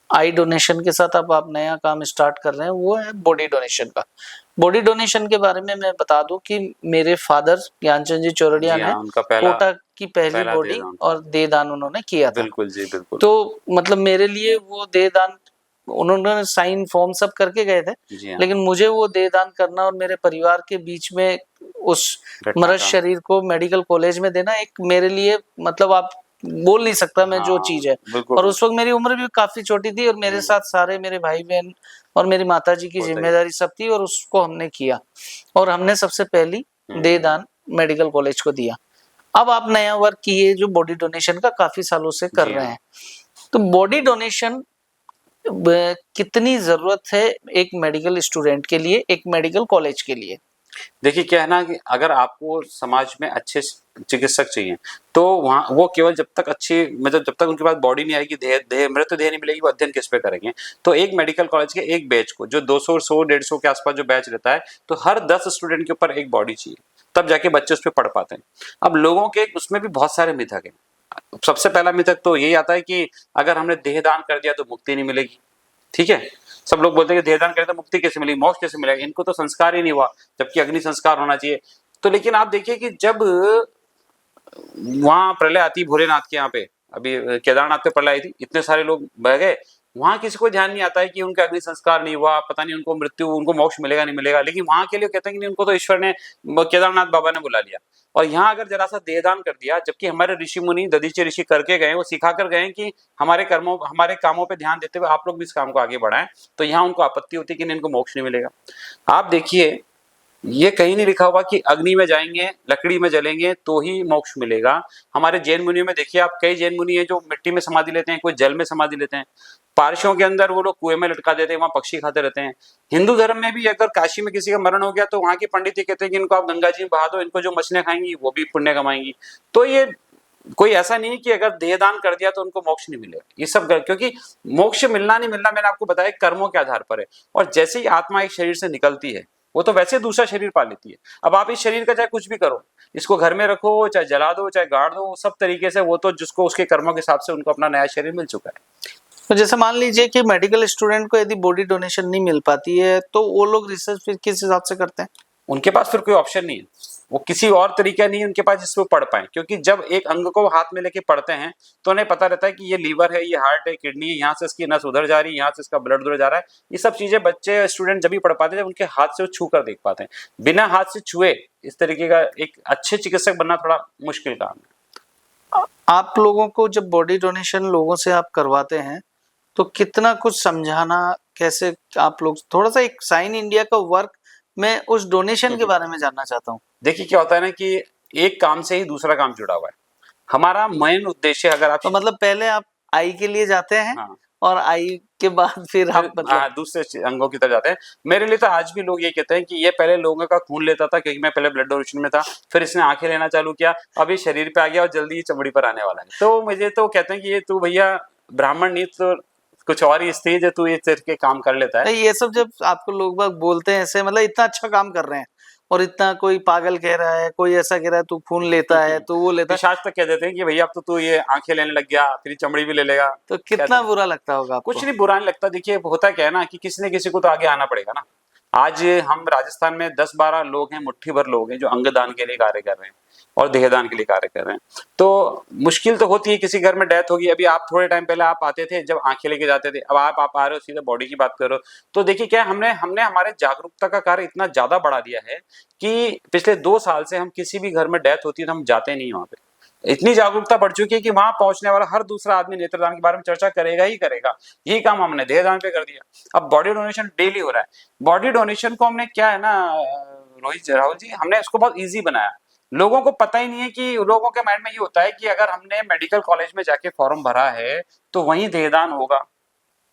आई डोनेशन के साथ अब आप नया काम स्टार्ट कर रहे हैं, वो है बॉडी डोनेशन का। बॉडी डोनेशन के बारे में मैं बता दूं कि मेरे फादर ज्ञानचंद जी चौरड़िया ने कोटा की पहली बॉडी और देह दान उन्होंने किया था। बिल्कुल जी, बिल्कुल। तो मतलब मेरे लिए वो देह दान, उन्होंने साइन फॉर्म सब करके गए थे, लेकिन मुझे वो देह दान करना और मेरे परिवार के बीच में उस मृत शरीर को मेडिकल कॉलेज में देना, एक मेरे लिए मतलब आप बोल नहीं सकता मैं जो चीज है। और उस वक्त मेरी उम्र भी काफी छोटी थी, और मेरे साथ सारे मेरे भाई बहन और मेरी माताजी की जिम्मेदारी सब थी, और उसको हमने किया, और हमने सबसे पहली देह दान मेडिकल कॉलेज को दिया। अब आप नया वर्क किए जो बॉडी डोनेशन का काफी सालों से कर रहे हैं, तो बॉडी डोनेशन कितनी जरूरत है एक मेडिकल स्टूडेंट के लिए, एक मेडिकल कॉलेज के लिए? देखिए क्या है ना कि अगर आपको समाज में अच्छे चिकित्सक चाहिए, तो वहाँ वो केवल जब तक अच्छी, मतलब जब तक उनके पास बॉडी नहीं आएगी, मृत देह नहीं मिलेगी, वो अध्ययन किस पे करेंगे। तो एक मेडिकल कॉलेज के एक बैच को, जो 200 150 के आसपास जो बैच रहता है, तो हर 10 स्टूडेंट के ऊपर एक बॉडी चाहिए, तब जाके बच्चे उस पर पढ़ पाते हैं। अब लोगों के उसमें भी बहुत सारे मिथक हैं। सबसे पहला मिथक तो यही आता है कि अगर हमने देह दान कर दिया तो मुक्ति नहीं मिलेगी। ठीक है, सब लोग बोलते हैं कि देहदान करें तो मुक्ति कैसे मिलेगी, मोक्ष कैसे मिलेगा, इनको तो संस्कार ही नहीं हुआ, जबकि अग्नि संस्कार होना चाहिए। तो लेकिन आप देखिए कि जब वहां प्रलय आती भोलेनाथ के यहाँ पे, अभी केदारनाथ पे प्रलय आई थी, इतने सारे लोग बह गए, वहां किसी को ध्यान नहीं आता है कि उनका अग्नि संस्कार नहीं हुआ, पता नहीं उनको मृत्यु, उनको मोक्ष मिलेगा नहीं मिलेगा, लेकिन वहां के लिए कहते हैं कि नहीं, उनको तो ईश्वर ने, केदारनाथ बाबा ने बुला लिया। और यहाँ अगर जरा सा देहदान कर दिया, जबकि हमारे ऋषि मुनि, दधीचि ऋषि करके गए, वो सिखा कर गए कि हमारे कर्मों, हमारे कामों पे ध्यान देते हुए आप लोग भी इस काम को आगे बढ़ाएं, तो यहाँ उनको आपत्ति होती है कि इनको मोक्ष नहीं मिलेगा। आप देखिए, ये कहीं नहीं लिखा हुआ कि अग्नि में जाएंगे, लकड़ी में जलेंगे तो ही मोक्ष मिलेगा। हमारे जैन मुनियों में देखिए आप, कई जैन मुनि हैं जो मिट्टी में समाधि लेते हैं, कोई जल में समाधि लेते हैं, पारसियों के अंदर वो लोग कुएं में लटका देते हैं, वहां पक्षी खाते रहते हैं। हिंदू धर्म में भी अगर काशी में किसी का मरण हो गया तो वहां के पंडित ये कहते हैं कि इनको आप गंगा जी में बहा दो, इनको जो मछलियां खाएंगी वो भी पुण्य कमाएंगी। तो ये कोई ऐसा नहीं है कि अगर देहदान कर दिया तो उनको मोक्ष नहीं मिलेगा, ये सब क्योंकि मोक्ष मिलना नहीं मिलना मैंने आपको बताया कर्मों के आधार पर है। और जैसे ही आत्मा एक शरीर से निकलती है, वो तो वैसे दूसरा शरीर पा लेती है। अब आप इस शरीर का चाहे कुछ भी करो, इसको घर में रखो, चाहे जला दो, चाहे गाड़ दो, सब तरीके से वो तो जिसको उसके कर्मों के हिसाब से उनको अपना नया शरीर मिल चुका है। तो जैसे मान लीजिए कि मेडिकल स्टूडेंट को यदि बॉडी डोनेशन नहीं मिल पाती है, तो वो लोग रिसर्च फिर किस हिसाब से करते हैं? उनके पास फिर कोई ऑप्शन नहीं है, वो किसी और तरीका नहीं है उनके पास जिससे वो पढ़ पाए, क्योंकि जब एक अंग को हाथ में लेके पढ़ते हैं तो उन्हें पता रहता है कि ये लीवर है, ये हार्ट है, किडनी है, यहाँ से इसकी नस उधर जा रही है, यहाँ से इसका ब्लड उधर जा रहा है। ये सब चीजें बच्चे, स्टूडेंट जब भी पढ़ पाते हैं जब उनके हाथ से वो छू कर देख पाते हैं। बिना हाथ से छुए इस तरीके का एक अच्छे चिकित्सक बनना थोड़ा मुश्किल काम है। आप लोगों को जब बॉडी डोनेशन लोगों से आप करवाते हैं तो कितना कुछ समझाना, कैसे आप लोग, थोड़ा सा एक साइन इंडिया का वर्क, मैं उस डोनेशन के बारे में जानना चाहता हूँ। देखिए क्या होता है ना कि एक काम से ही दूसरा काम जुड़ा हुआ है। हमारा मेन उद्देश्य, अगर आप तो मतलब पहले आप आई के लिए जाते हैं, हाँ, और आई के बाद फिर आप मतलब दूसरे अंगों की तरफ जाते हैं। मेरे लिए तो आज भी लोग ये कहते हैं कि ये पहले लोगों का खून लेता था, क्योंकि मैं पहले ब्लड डोनेशन में था, फिर इसने आंखें लेना चालू किया, अभी शरीर पे आ गया और जल्दी ही चमड़ी पर आने वाला है। तो मुझे तो कहते हैं कि ये तू भैया ब्राह्मण नहीं तो कुछ और ही स्टेज है, तू ये के काम कर लेता है। ये सब जब आपको लोग बाग बोलते हैं ऐसे, मतलब इतना अच्छा काम कर रहे हैं और इतना, कोई पागल कह रहा है, कोई ऐसा कह रहा है तू खून लेता है, तो वो लेता है, पिशाच तक कह देते हैं कि भैया अब तो तू ये आंखें लेने लग गया, फिर चमड़ी भी ले लेगा। तो कितना बुरा लगता होगा आपको? कुछ नहीं बुरा नहीं लगता। देखिए होता क्या है ना कि किसी न किसी को तो आगे आना पड़ेगा ना। आज हम राजस्थान में 10-12 लोग हैं, मुट्ठी भर लोग हैं जो अंगदान के लिए कार्य कर रहे हैं और देहदान के लिए कार्य कर रहे हैं। तो मुश्किल तो होती है, किसी घर में डेथ होगी। अभी आप थोड़े टाइम पहले आप आते थे जब आंखें लेके जाते थे, अब आप आ रहे हो सीधे बॉडी की बात कर रहे हो। तो देखिए क्या हमने हमारे जागरूकता का कार्य इतना ज्यादा बढ़ा दिया है कि पिछले 2 साल से हम किसी भी घर में डेथ होती है तो हम जाते नहीं वहां पे। इतनी जागरूकता बढ़ चुकी है कि वहां पहुंचने वाला हर दूसरा आदमी नेत्रदान के बारे में चर्चा करेगा ही करेगा। यही काम हमने देहदान पे कर दिया। अब बॉडी डोनेशन डेली हो रहा है। बॉडी डोनेशन को हमने क्या है ना रोहित राहुल जी, हमने इसको बहुत इजी बनाया। लोगों को पता ही नहीं है कि लोगों के माइंड में ये होता है कि अगर हमने मेडिकल कॉलेज में जाके फॉर्म भरा है तो वहीं देहदान होगा,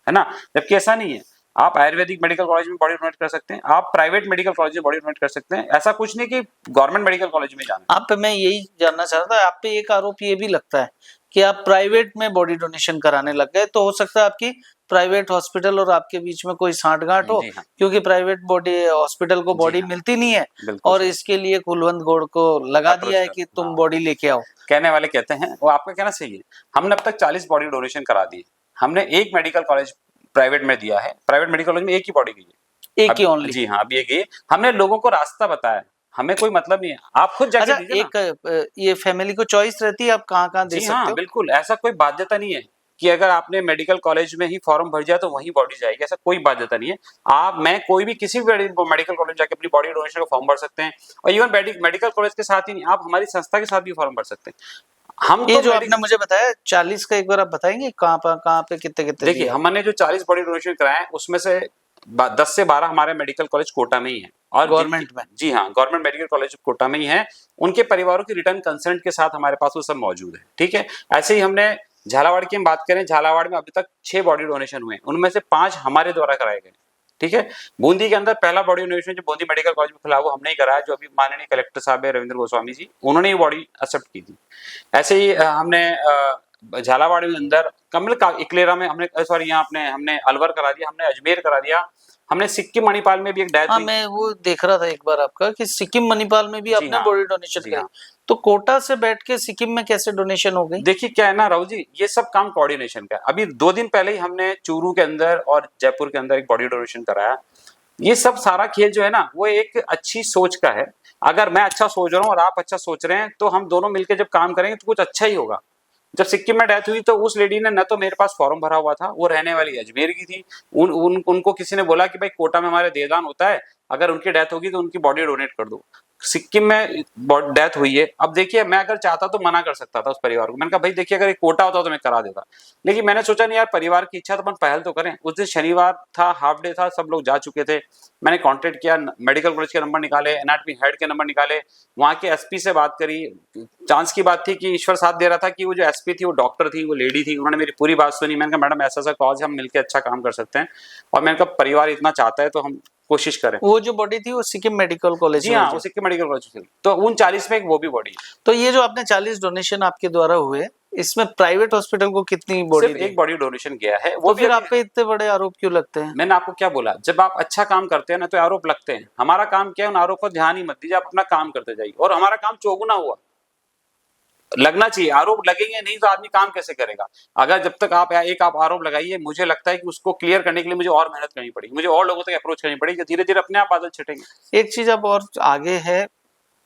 है ना, जबकि ऐसा नहीं है। आप आयुर्वेदिक मेडिकल कॉलेज में बॉडी डोनेट कर सकते हैं, आप प्राइवेट मेडिकल कॉलेज में बॉडी डोनेट कर सकते हैं। ऐसा कुछ नहीं कि गवर्नमेंट मेडिकल कॉलेज में जाना। आप पे मैं यही जानना चाह रहा था, आप पे एक आरोप ये भी लगता है कि आप प्राइवेट में बॉडी डोनेशन कराने लग गए, तो हो सकता है आपकी प्राइवेट हॉस्पिटल और आपके बीच में कोई सांठगांठ हो, हाँ। क्योंकि प्राइवेट बॉडी हॉस्पिटल को बॉडी हाँ। मिलती नहीं है, बिल्कुल और इसके लिए कुलवंत गौड़ को लगा दिया है कि तुम हाँ। बॉडी लेके आओ। कहने वाले कहते हैं, वो आपका कहना सही है। हमने अब तक 40 बॉडी डोनेशन करा दिए। हमने एक मेडिकल कॉलेज प्राइवेट में दिया है, प्राइवेट मेडिकल कॉलेज में एक ही बॉडी गई है, एक ही ओनली। जी हाँ, अभी एक ही। हमने लोगों को रास्ता बताया, हमें कोई मतलब नहीं है, आप खुद जाके अच्छा, दीजिए ना। एक ये फैमिली को चॉइस रहती है आप कहाँ दे जी सकते हाँ, हो? बिल्कुल। ऐसा कोई बाध्यता नहीं है कि अगर आपने मेडिकल कॉलेज में ही फॉर्म भर दिया तो वहीं बॉडी जाएगी, ऐसा कोई बाध्यता नहीं है। मैं कोई भी किसी भी मेडिकल कॉलेज जाके अपनी बॉडी डोनेशन का फॉर्म भर सकते हैं। और इवन मेडिकल कॉलेज के साथ ही नहीं, आप हमारी संस्था के साथ भी फॉर्म भर सकते हैं। हम ये तो जो आपने मुझे बताया 40 का, एक बार आप बताएंगे कहाँ पे कितने देखिए, हमने जो 40 बॉडी डोनेशन कराए हैं उसमें से 10 से 12 हमारे मेडिकल कॉलेज कोटा में ही है, और गवर्नमेंट में। जी हाँ, गवर्नमेंट मेडिकल कॉलेज कोटा में ही है। उनके परिवारों की रिटर्न कंसेंट के साथ हमारे पास वो सब मौजूद है। ठीक है। ऐसे ही हमने झालावाड़ की हम बात करें, झालावाड़ में अभी तक 6 बॉडी डोनेशन हुए, उनमें से 5 हमारे द्वारा कराए गए। ठीक है। बूंदी के अंदर पहला बॉडी डोनेशन जो बूंदी मेडिकल कॉलेज में खुला वो हमने ही कराया, जो अभी माननीय कलेक्टर साहब है रविंद्र गोस्वामी जी, उन्होंने ये बॉडी एक्सेप्ट की थी। ऐसे ही हमने झालावाड़ में अंदर कमल का इकलेरा में हमने, सॉरी यहाँ हमने अलवर करा दिया, हमने अजमेर करा दिया, हमने सिक्किम मणिपाल में भी एक डेथ हुई। मैं वो देख रहा था एक बार आपका कि सिक्किम मणिपाल में भी आपने बॉडी डोनेशन करी। तो कोटा से बैठ के सिक्किम में कैसे डोनेशन हो गई? देखिए क्या है ना राहुल जी, ये सब काम कोऑर्डिनेशन का है। अभी 2 दिन पहले ही हमने चूरू के अंदर और जयपुर के अंदर एक बॉडी डोनेशन कराया। ये सब सारा खेल जो है ना वो एक अच्छी सोच का है। अगर मैं अच्छा सोच रहा हूँ और आप अच्छा सोच रहे हैं तो हम दोनों मिलकर जब काम करेंगे तो कुछ अच्छा ही होगा। जब सिक्किम में डेथ हुई तो उस लेडी ने न तो मेरे पास फॉर्म भरा हुआ था, वो रहने वाली अजमेर की थी। उनको किसी ने बोला कि भाई कोटा में हमारे देहदान होता है, अगर उनकी डेथ होगी तो उनकी बॉडी डोनेट कर दो। सिक्किम में डेथ हुई है। अब देखिए मैं अगर चाहता तो मना कर सकता था उस परिवार को, मैंने कहा भाई देखिए अगर एक कोटा होता तो मैं करा देता, लेकिन मैंने सोचा नहीं यार परिवार की इच्छा तो अपन पहल तो करें। उस दिन शनिवार था, हाफ डे था, सब लोग जा चुके थे। मैंने कांटेक्ट किया, मेडिकल कॉलेज के नंबर निकाले, एनाटॉमी हेड के नंबर निकाले, वहां के एसपी से बात करी। चांस की बात थी कि ईश्वर साथ दे रहा था कि वो जो एसपी थी वो डॉक्टर थी, वो लेडी थी, उन्होंने मेरी पूरी बात सुनी। मैंने कहा मैडम ऐसा ऐसा कॉज हम मिलकर अच्छा काम कर सकते हैं, और मैंने कहा परिवार इतना चाहता है तो हम कोशिश करें। वो जो बॉडी थी वो सिक्किम मेडिकल कॉलेज जी में हाँ, थी। वो सिक्किम मेडिकल कॉलेज थी। तो उन 40 में एक वो भी बॉडी है। तो ये जो आपने 40 डोनेशन आपके द्वारा हुए, इसमें प्राइवेट हॉस्पिटल को कितनी बॉडी सिर्फ दी? एक बॉडी डोनेशन गया है, वो तो भी फिर अभी- आप पे इतने बड़े आरोप क्यों लगते हैं? मैंने आपको क्या बोला, जब आप अच्छा काम करते हैं ना तो आरोप लगते हैं। हमारा काम क्या है, उन आरोप को ध्यान ही मत दीजिए, आप अपना काम करते जाइए। और हमारा काम चौगुना हुआ, लगना चाहिए। आरोप लगेंगे नहीं तो आदमी काम कैसे करेगा। अगर जब तक आप आरोप लगाइए, मुझे लगता है कि उसको क्लियर करने के लिए मुझे और मेहनत करनी पड़ेगी, मुझे और लोगों तक अप्रोच करनी पड़ेगी, धीरे धीरे अपने आप बादल छटेंगे। एक चीज अब और आगे है,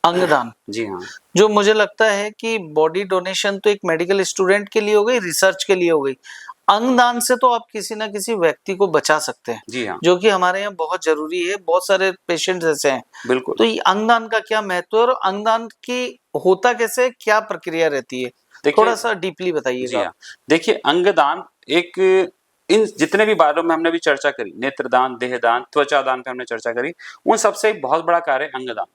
अंगदान। जी हाँ, जो मुझे लगता है कि बॉडी डोनेशन तो एक मेडिकल स्टूडेंट के लिए हो गई, रिसर्च के लिए हो गई। अंगदान से तो आप किसी ना किसी व्यक्ति को बचा सकते हैं, जी हाँ, जो कि हमारे यहाँ बहुत जरूरी है। बहुत सारे पेशेंट्स ऐसे हैं। बिल्कुल। तो ये अंगदान का क्या महत्व है और अंगदान की होता कैसे, क्या प्रक्रिया रहती है, देखिए- थोड़ा सा डीपली जी बताइएगा। हाँ, देखिए अंगदान एक, इन जितने भी बारों में हमने भी चर्चा करी, नेत्रदान, देहदान, त्वचा दान पे हमने चर्चा करी, उन सबसे एक बहुत बड़ा कार्य है अंगदान।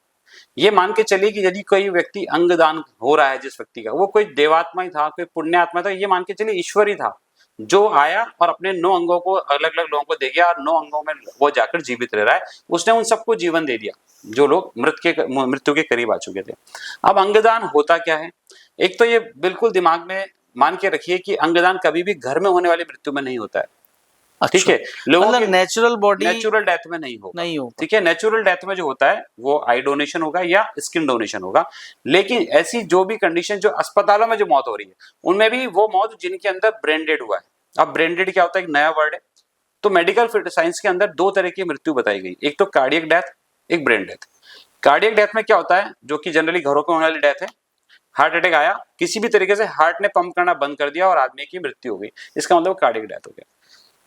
ये मान के चलिए कि यदि कोई व्यक्ति अंगदान हो रहा है, जिस व्यक्ति का, वो कोई देवात्मा ही था, कोई पुण्यात्मा था, ये मान के चलिए ईश्वर ही था, जो आया और अपने 9 अंगों को अलग अलग लोगों को दे गया, और 9 अंगों में वो जाकर जीवित रह रहा है। उसने उन सबको जीवन दे दिया जो लोग मृत्यु के करीब आ चुके थे। अब अंगदान होता क्या है, एक तो ये बिल्कुल दिमाग में मान के रखिए कि अंगदान कभी भी घर में होने वाली मृत्यु में नहीं होता है। ठीक है, लोगों मतलब की नेचुरल बॉडी नेचुरल डेथ में नहीं होगा। नहीं हो। ठीक है, नेचुरल डेथ में जो होता है वो आई डोनेशन होगा या स्किन डोनेशन होगा। लेकिन ऐसी जो भी कंडीशन, जो अस्पतालों में जो मौत हो रही है, उनमें भी वो मौत जिनके अंदर ब्रेन डेड हुआ है। अब ब्रेन डेड क्या होता है, एक नया वर्ड है। तो मेडिकल साइंस के अंदर 2 तरह की मृत्यु बताई गई, एक तो कार्डियक डेथ, एक ब्रेन डेथ। कार्डियक डेथ में क्या होता है, जो कि जनरली घरों में होने वाली डेथ है, हार्ट अटैक आया, किसी भी तरीके से हार्ट ने पंप करना बंद कर दिया और आदमी की मृत्यु हो गई, इसका मतलब कार्डियक डेथ हो गया।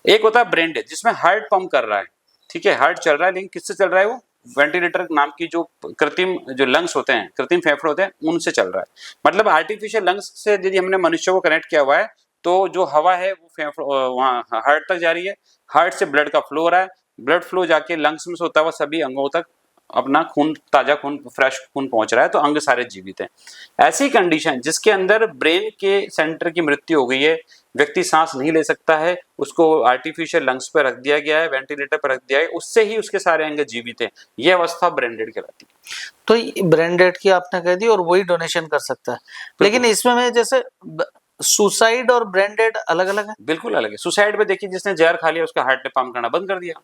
एक होता है ब्रेन डेथ, जिसमें हार्ट पंप कर रहा है, ठीक है, हार्ट चल रहा है, लेकिन किससे चल रहा है, वो वेंटिलेटर नाम की जो कृत्रिम जो लंग्स होते हैं, कृत्रिम फेफड़े होते हैं, उनसे चल रहा है। मतलब आर्टिफिशियल लंग्स से यदि हमने मनुष्य को कनेक्ट किया हुआ है, तो जो हवा है वो फेफड़ों वहाँ हार्ट तक जा रही है, हार्ट से ब्लड का फ्लो हो रहा है, ब्लड फ्लो जाके लंग्स में से होता हुआ सभी अंगों तक अपना खून, ताजा खून, फ्रेश खून पहुंच रहा है, तो अंग सारे जीवित हैं। ऐसी कंडीशन जिसके अंदर ब्रेन के सेंटर की मृत्यु हो गई है, व्यक्ति सांस नहीं ले सकता है, उसको आर्टिफिशियल लंग्स पे रख दिया गया है, वेंटिलेटर पर रख दिया है, उससे ही उसके सारे अंग जीवित हैं, यह अवस्था ब्रेन डेड कहलाती है। तो ब्रेन डेड की आपने कह दी, और वही डोनेशन कर सकता है। लेकिन इसमें मैं जैसे सुसाइड और ब्रेन डेड अलग अलग है। बिल्कुल अलग है। सुसाइड में देखिए, जिसने जहर खा लिया उसका हार्ट ने पंप करना बंद कर दिया,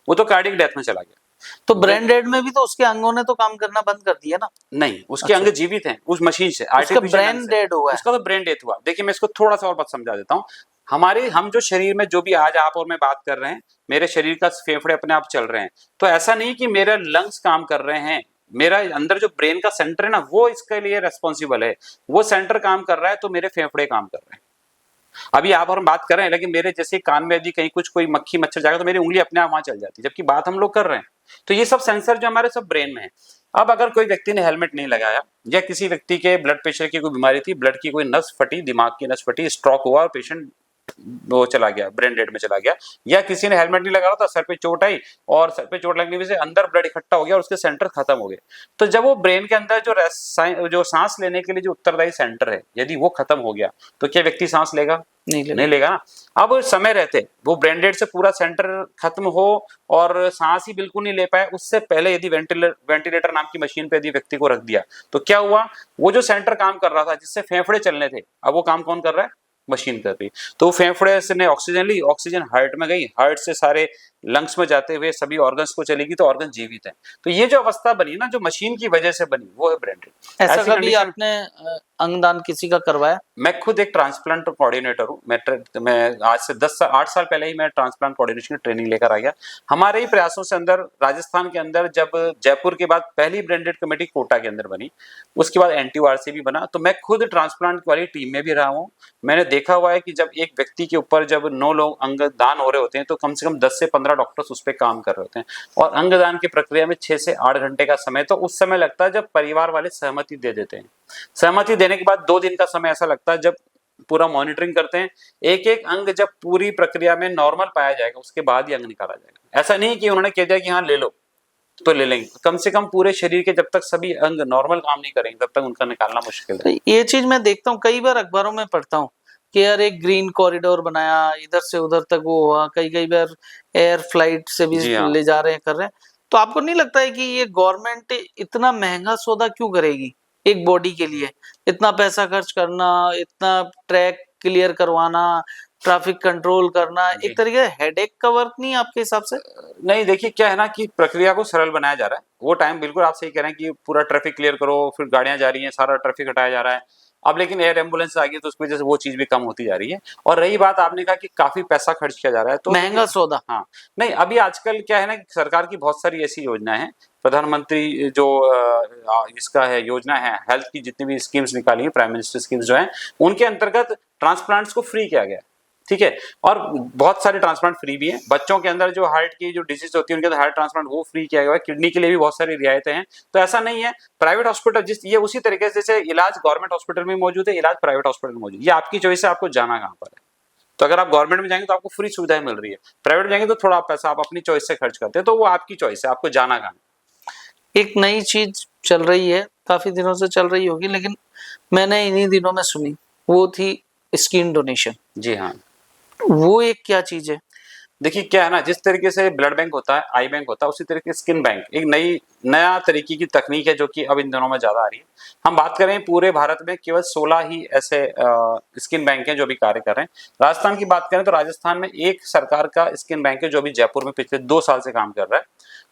वो तो कार्डियक डेथ में चला गया। तो ब्रेन डेड में भी तो उसके अंगों ने तो काम करना बंद कर दिया ना। नहीं, उसके अंग जीवित हैं उस मशीन से, उसका ब्रेन डेड हुआ है। उसका तो ब्रेन डेथ हुआ। देखिए मैं इसको थोड़ा सा और बात समझा देता हूँ। हम जो शरीर में जो भी आज आप और मैं बात कर रहे हैं, मेरे शरीर का फेफड़े अपने आप चल रहे हैं, तो ऐसा नहीं कि मेरे लंग्स काम कर रहे हैं, मेरा अंदर जो ब्रेन का सेंटर है ना, वो इसके लिए रेस्पॉन्सिबल है। वो सेंटर काम कर रहा है तो मेरे फेफड़े काम कर रहे हैं। अभी आप और हम बात कर रहे हैं, लेकिन मेरे जैसे कान में यदि कहीं कुछ कोई मक्खी मच्छर जाएगा तो मेरी उंगली अपने आप वहां चल जाती है, जबकि बात हम लोग कर रहे हैं। तो ये सब सेंसर जो हमारे सब ब्रेन में है। अब अगर कोई व्यक्ति ने हेलमेट नहीं लगाया, या किसी व्यक्ति के ब्लड प्रेशर की कोई बीमारी थी, ब्लड की कोई नस फटी, दिमाग की नस फटी, स्ट्रोक हुआ और पेशेंट वो चला गया, ब्रेन डेड में चला गया, या किसी ने हेलमेट नहीं लगाया था, सर पे चोट आई और सर पे चोट लगने की वजह से अंदर ब्लड इकट्ठा हो गया और उसके सेंटर खत्म हो गए, तो जब वो ब्रेन के अंदर जो सांस लेने के लिए जो उत्तरदायी सेंटर है, यदि वो खत्म हो गया तो क्या व्यक्ति सांस लेगा? नहीं लेगा ना। अब समय रहते वो ब्रेन डेड से पूरा सेंटर खत्म हो और सांस ही बिल्कुल नहीं ले पाए, उससे पहले यदि वेंटिलेटर नाम की मशीन पे यदि व्यक्ति को रख दिया, तो क्या हुआ, वो जो सेंटर काम कर रहा था जिससे फेफड़े चलने थे, अब वो काम कौन कर रहा है? मशीन कर रही है। तो फेफड़े से ने ऑक्सीजन ली, ऑक्सीजन हार्ट में गई, हार्ट से सारे लंग्स में जाते हुए सभी ऑर्गन्स को चलेगी, तो ऑर्गन जीवित है। तो ये जो अवस्था बनी ना, जो मशीन की वजह से बनी, वो है ब्रेन डेड। ऐसा ऐसी कभी कंडीशन आपने अंगदान किसी का करवाया? मैं खुद एक ट्रांसप्लांट कोऑर्डिनेटर हूँ। मैं आज से 8 साल पहले ही मैं ट्रांसप्लांट कोऑर्डिनेशन की ट्रेनिंग लेकर आ गया। हमारे ही प्रयासों से अंदर राजस्थान के अंदर जब जयपुर के बाद पहली ब्रांडेड कमेटी कोटा के अंदर बनी, उसके बाद एनटीयूआरसी भी बना, तो मैं खुद ट्रांसप्लांट वाली टीम में भी रहा हूँ। मैंने देखा हुआ है कि जब एक व्यक्ति के ऊपर जब 9 लोग अंग दान हो रहे होते हैं, तो कम से कम 10 से 15 डॉक्टर्स उस पर काम कर रहे होते हैं, और अंगदान की प्रक्रिया में 6 से 8 घंटे का समय तो उस समय लगता है जब परिवार वाले सहमति दे देते हैं। सहमति देने के बाद 2 दिन का समय ऐसा लगता है जब पूरा मॉनिटरिंग करते हैं। एक एक अंग जब पूरी प्रक्रिया में नॉर्मल पाया जाएगा, उसके बाद ही अंग निकाला जाएगा। ऐसा नहीं कि उन्होंने कह दिया कि हाँ ले लो तो ले लेंगे। कम से कम पूरे शरीर के जब तक सभी अंग नॉर्मल काम नहीं करेंगे, तब तक उनका निकालना मुश्किल है। ये चीज मैं देखता हूँ, कई बार अखबारों में पढ़ता हूँ कि यार एक ग्रीन कॉरिडोर बनाया, इधर से उधर तक वो हुआ, कई बार एयर फ्लाइट से भी जी हाँ। ले जा रहे हैं, कर रहे हैं। तो आपको नहीं लगता है कि ये गवर्नमेंट इतना महंगा सौदा क्यों करेगी एक बॉडी के लिए? इतना पैसा खर्च करना, इतना ट्रैक क्लियर करवाना, ट्रैफिक कंट्रोल करना, जी। एक तरीके से हेडेक का वर्क नहीं है आपके हिसाब से? नहीं, देखिए क्या है ना कि प्रक्रिया को सरल बनाया जा रहा है। वो टाइम बिल्कुल आप सही कह रहे हैं कि पूरा ट्रैफिक क्लियर करो, फिर गाड़ियां जा रही हैं, सारा ट्रैफिक हटाया जा रहा है। अब लेकिन एयर एम्बुलेंस आ गई, तो उसकी वजह से वो चीज भी कम होती जा रही है। और रही बात, आपने कहा कि काफी पैसा खर्च किया जा रहा है, तो महंगा सौदा। हाँ, नहीं अभी आजकल क्या है ना कि सरकार की बहुत सारी ऐसी योजना है। प्रधानमंत्री जो इसका है योजना है, हेल्थ की जितनी भी स्कीम्स निकाली है, प्राइम मिनिस्टर स्कीम्स जो है, उनके अंतर्गत ट्रांसप्लांट्स को फ्री किया गया है। ठीक है, और बहुत सारे ट्रांसप्लांट फ्री भी हैं। बच्चों के अंदर जो हार्ट की जो डिजीज होती है, उनके अंदर हार्ट ट्रांसप्लांट वो फ्री किया गया है। किडनी के लिए भी बहुत सारी रियायतें हैं। तो ऐसा नहीं है, प्राइवेट हॉस्पिटल जिस ये उसी तरीके से जैसे इलाज गवर्नमेंट हॉस्पिटल में मौजूद है, इलाज प्राइवेट हॉस्पिटल में मौजूद है। ये आपकी चॉइस है, आपको जाना कहाँ पर है। तो अगर आप गवर्नमेंट में जाएंगे तो आपको फ्री सुविधाएं मिल रही है, प्राइवेट में जाएंगे तो थोड़ा पैसा आप अपनी चॉइस से खर्च करते हैं। तो वो आपकी चॉइस है, आपको जाना कहाँ। एक नई चीज चल रही है, काफी दिनों से चल रही होगी, लेकिन मैंने इन्हीं दिनों में सुनी, वो थी स्किन डोनेशन। जी हाँ, वो एक क्या चीज है? देखिए क्या है ना, जिस तरीके से ब्लड बैंक होता है, आई बैंक होता है, उसी तरीके से स्किन बैंक एक नया तरीके की तकनीक है, जो कि अब इन दिनों में ज्यादा आ रही है। हम बात करें पूरे भारत में केवल 16 ही ऐसे स्किन बैंक हैं जो भी कार्य कर रहे हैं। राजस्थान की बात करें तो राजस्थान में एक सरकार का स्किन बैंक है, जो भी जयपुर में पिछले 2 साल से काम कर रहा है।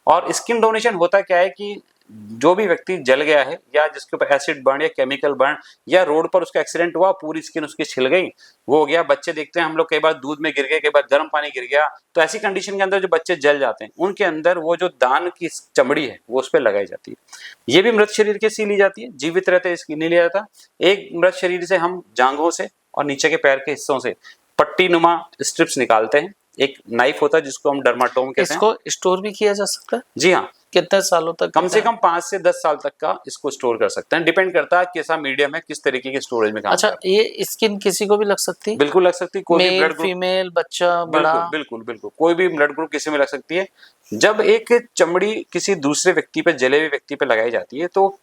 और स्किन डोनेशन होता क्या है कि जो भी व्यक्ति जल गया है, या जिसके ऊपर एसिड बर्न या केमिकल बर्न, या रोड पर उसका एक्सीडेंट हुआ, पूरी स्किन उसकी छिल गई, वो हो गया। बच्चे देखते हैं हम लोग, कई बार दूध में गिर गए, कई बार गर्म पानी गिर गया, तो ऐसी कंडीशन के अंदर जो बच्चे जल जाते हैं, उनके अंदर वो जो दान की चमड़ी है वो उस पर लगाई जाती है। ये भी मृत शरीर के सी ली जाती है, जीवित रहते इसकी नहीं लिया जाता। एक मृत शरीर से हम जांघों से और नीचे के पैर के हिस्सों से पट्टी नुमा स्ट्रिप्स निकालते हैं। एक नाइफ होता है जिसको हम डर्माटोम कहते हैं। इसको स्टोर भी किया जा सकता है? जी हाँ, कितने सालों तक? कम से कम 5 से 10 साल तक का इसको स्टोर कर सकते हैं। डिपेंड करता है कैसा मीडियम है, किस तरीके के स्टोरेज में काम अच्छा, कर रहा है। ये स्किन किसी को भी लग सकती है? बिल्कुल लग सकती है, कोई भी मेल, ब्लड ग्रुप, फीमेल, बच्चा, बड़ा? बिल्कुल कोई भी ब्लड ग्रुप किसी में लग सकती है। जब एक चमड़ी किसी दूसरे व्यक्ति पे, जले हुए व्यक्ति पे लगाई जाती है, तो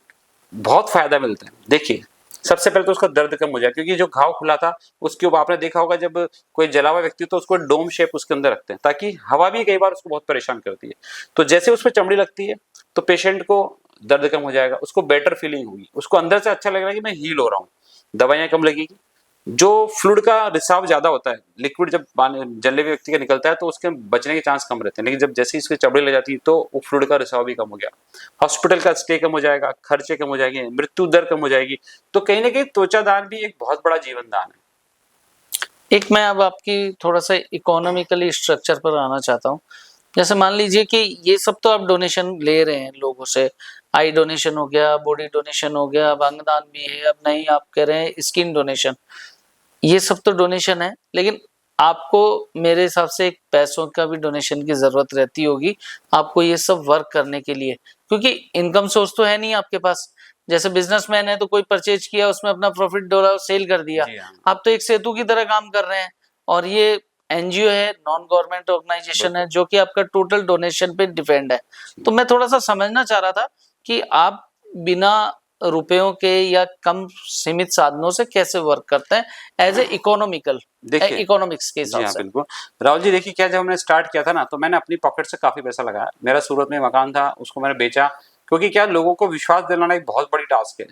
बहुत फायदा मिलता है। देखिए, सबसे पहले तो उसका दर्द कम हो जाए, क्योंकि जो घाव खुला था उसके ऊपर आपने देखा होगा, जब कोई जला हुआ व्यक्ति तो उसको डोम शेप उसके अंदर रखते हैं, ताकि हवा भी कई बार उसको बहुत परेशान करती है। तो जैसे उस पर चमड़ी लगती है तो पेशेंट को दर्द कम हो जाएगा, उसको बेटर फीलिंग होगी, उसको अंदर से अच्छा लगेगा कि मैं हील हो रहा हूँ, दवाइयां कम लगेगी। जो फ्लूइड का रिसाव ज्यादा होता है, लिक्विड जब जले हुए व्यक्ति का निकलता है तो उसके बचने के चांस कम रहते हैं, लेकिन जब जैसे ही इसकी चमड़ी लग जाती है तो वो फ्लूइड का रिसाव भी कम हो गया, हॉस्पिटल का स्टे कम हो जाएगा, खर्चे कम हो जाएंगे, मृत्यु दर कम हो जाएगी। तो कहीं ना कहीं त्वचा दान भी एक बहुत बड़ा जीवन दान है। एक मैं अब आपकी थोड़ा सा इकोनॉमिकली स्ट्रक्चर पर आना चाहता हूँ। जैसे मान लीजिए कि ये सब तो आप डोनेशन ले रहे हैं लोगों से, आई डोनेशन हो गया, बॉडी डोनेशन हो गया, अब अंगदान भी है, अब नहीं आप कह रहे हैं स्किन डोनेशन, ये सब तो डोनेशन है, लेकिन आपको मेरे हिसाब से एक पैसों का भी डोनेशन की जरूरत रहती होगी आपको ये सब वर्क करने के लिए, क्योंकि इनकम सोर्स तो है नहीं आपके पास। जैसे बिजनेसमैन है तो कोई परचेज किया, उसमें अपना प्रॉफिट डोला, सेल कर दिया। आप तो एक सेतु की तरह काम कर रहे हैं, और ये एनजीओ है, नॉन गवर्नमेंट ऑर्गेनाइजेशन है, जो कि आपका टोटल डोनेशन पे डिपेंड है। तो मैं थोड़ा सा समझना चाह रहा था कि आप बिना रुपयों के या कम सीमित साधनों से कैसे वर्क करते हैं एज ए इकोनॉमिकल, इकोनॉमिक्स के हिसाब से। बिल्कुल राहुल जी, देखिए क्या, जब हमने स्टार्ट किया था ना, तो मैंने अपनी पॉकेट से काफी पैसा लगाया। मेरा सूरत में मकान था, उसको मैंने बेचा, क्योंकि क्या लोगों को विश्वास दिलाना एक बहुत बड़ी टास्क है।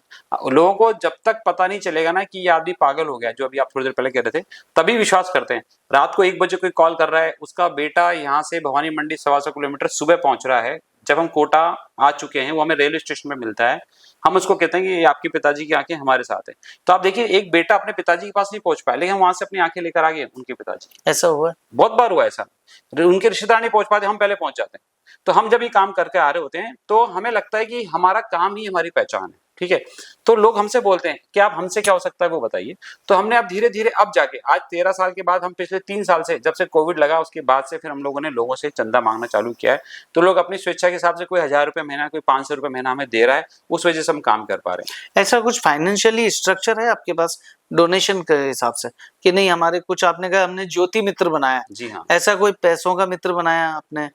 लोगों को जब तक पता नहीं चलेगा ना कि ये आदमी पागल हो गया, जो अभी आप थोड़ी देर पहले कह रहे थे, तभी विश्वास करते हैं। रात को 1 बजे कोई कॉल कर रहा है, उसका बेटा यहाँ से भवानी मंडी 125 किलोमीटर सुबह पहुंच रहा है, जब हम कोटा आ चुके हैं, वो हमें रेलवे स्टेशन में मिलता है, हम उसको कहते हैं कि ये आपके पिताजी की आंखें हमारे साथ है। तो आप देखिए, एक बेटा अपने पिताजी के पास नहीं पहुंच पाया, लेकिन हम वहां से अपनी आंखें लेकर आ गए उनके पिताजी। ऐसा हुआ? बहुत बार हुआ ऐसा, उनके रिश्तेदार नहीं पहुंच पाते, हम पहले पहुंच जाते हैं। तो हम जब ये काम करके आ रहे होते हैं तो हमें लगता है कि हमारा काम ही हमारी पहचान है, ठीक है। तो लोग हमसे बोलते हैं कि आप हमसे क्या हो सकता है वो बताइए। तो हमने अब धीरे धीरे अब जाके आज 13 साल के बाद, हम पिछले 3 साल से, जब से कोविड लगा उसके बाद से फिर हम लोगों ने लोगों से चंदा मांगना चालू किया है। तो लोग अपनी स्वेच्छा के हिसाब से कोई 1000 रुपए महीना, कोई 500 रुपए महीना हमें दे रहा है, उस वजह से हम काम कर पा रहे हैं। ऐसा कुछ फाइनेंशियली स्ट्रक्चर है आपके पास डोनेशन के हिसाब से कि नहीं? हमारे कुछ, आपने कहा हमने ज्योति मित्र बनाया, जी हाँ, ऐसा कोई पैसों का मित्र बनाया आपने?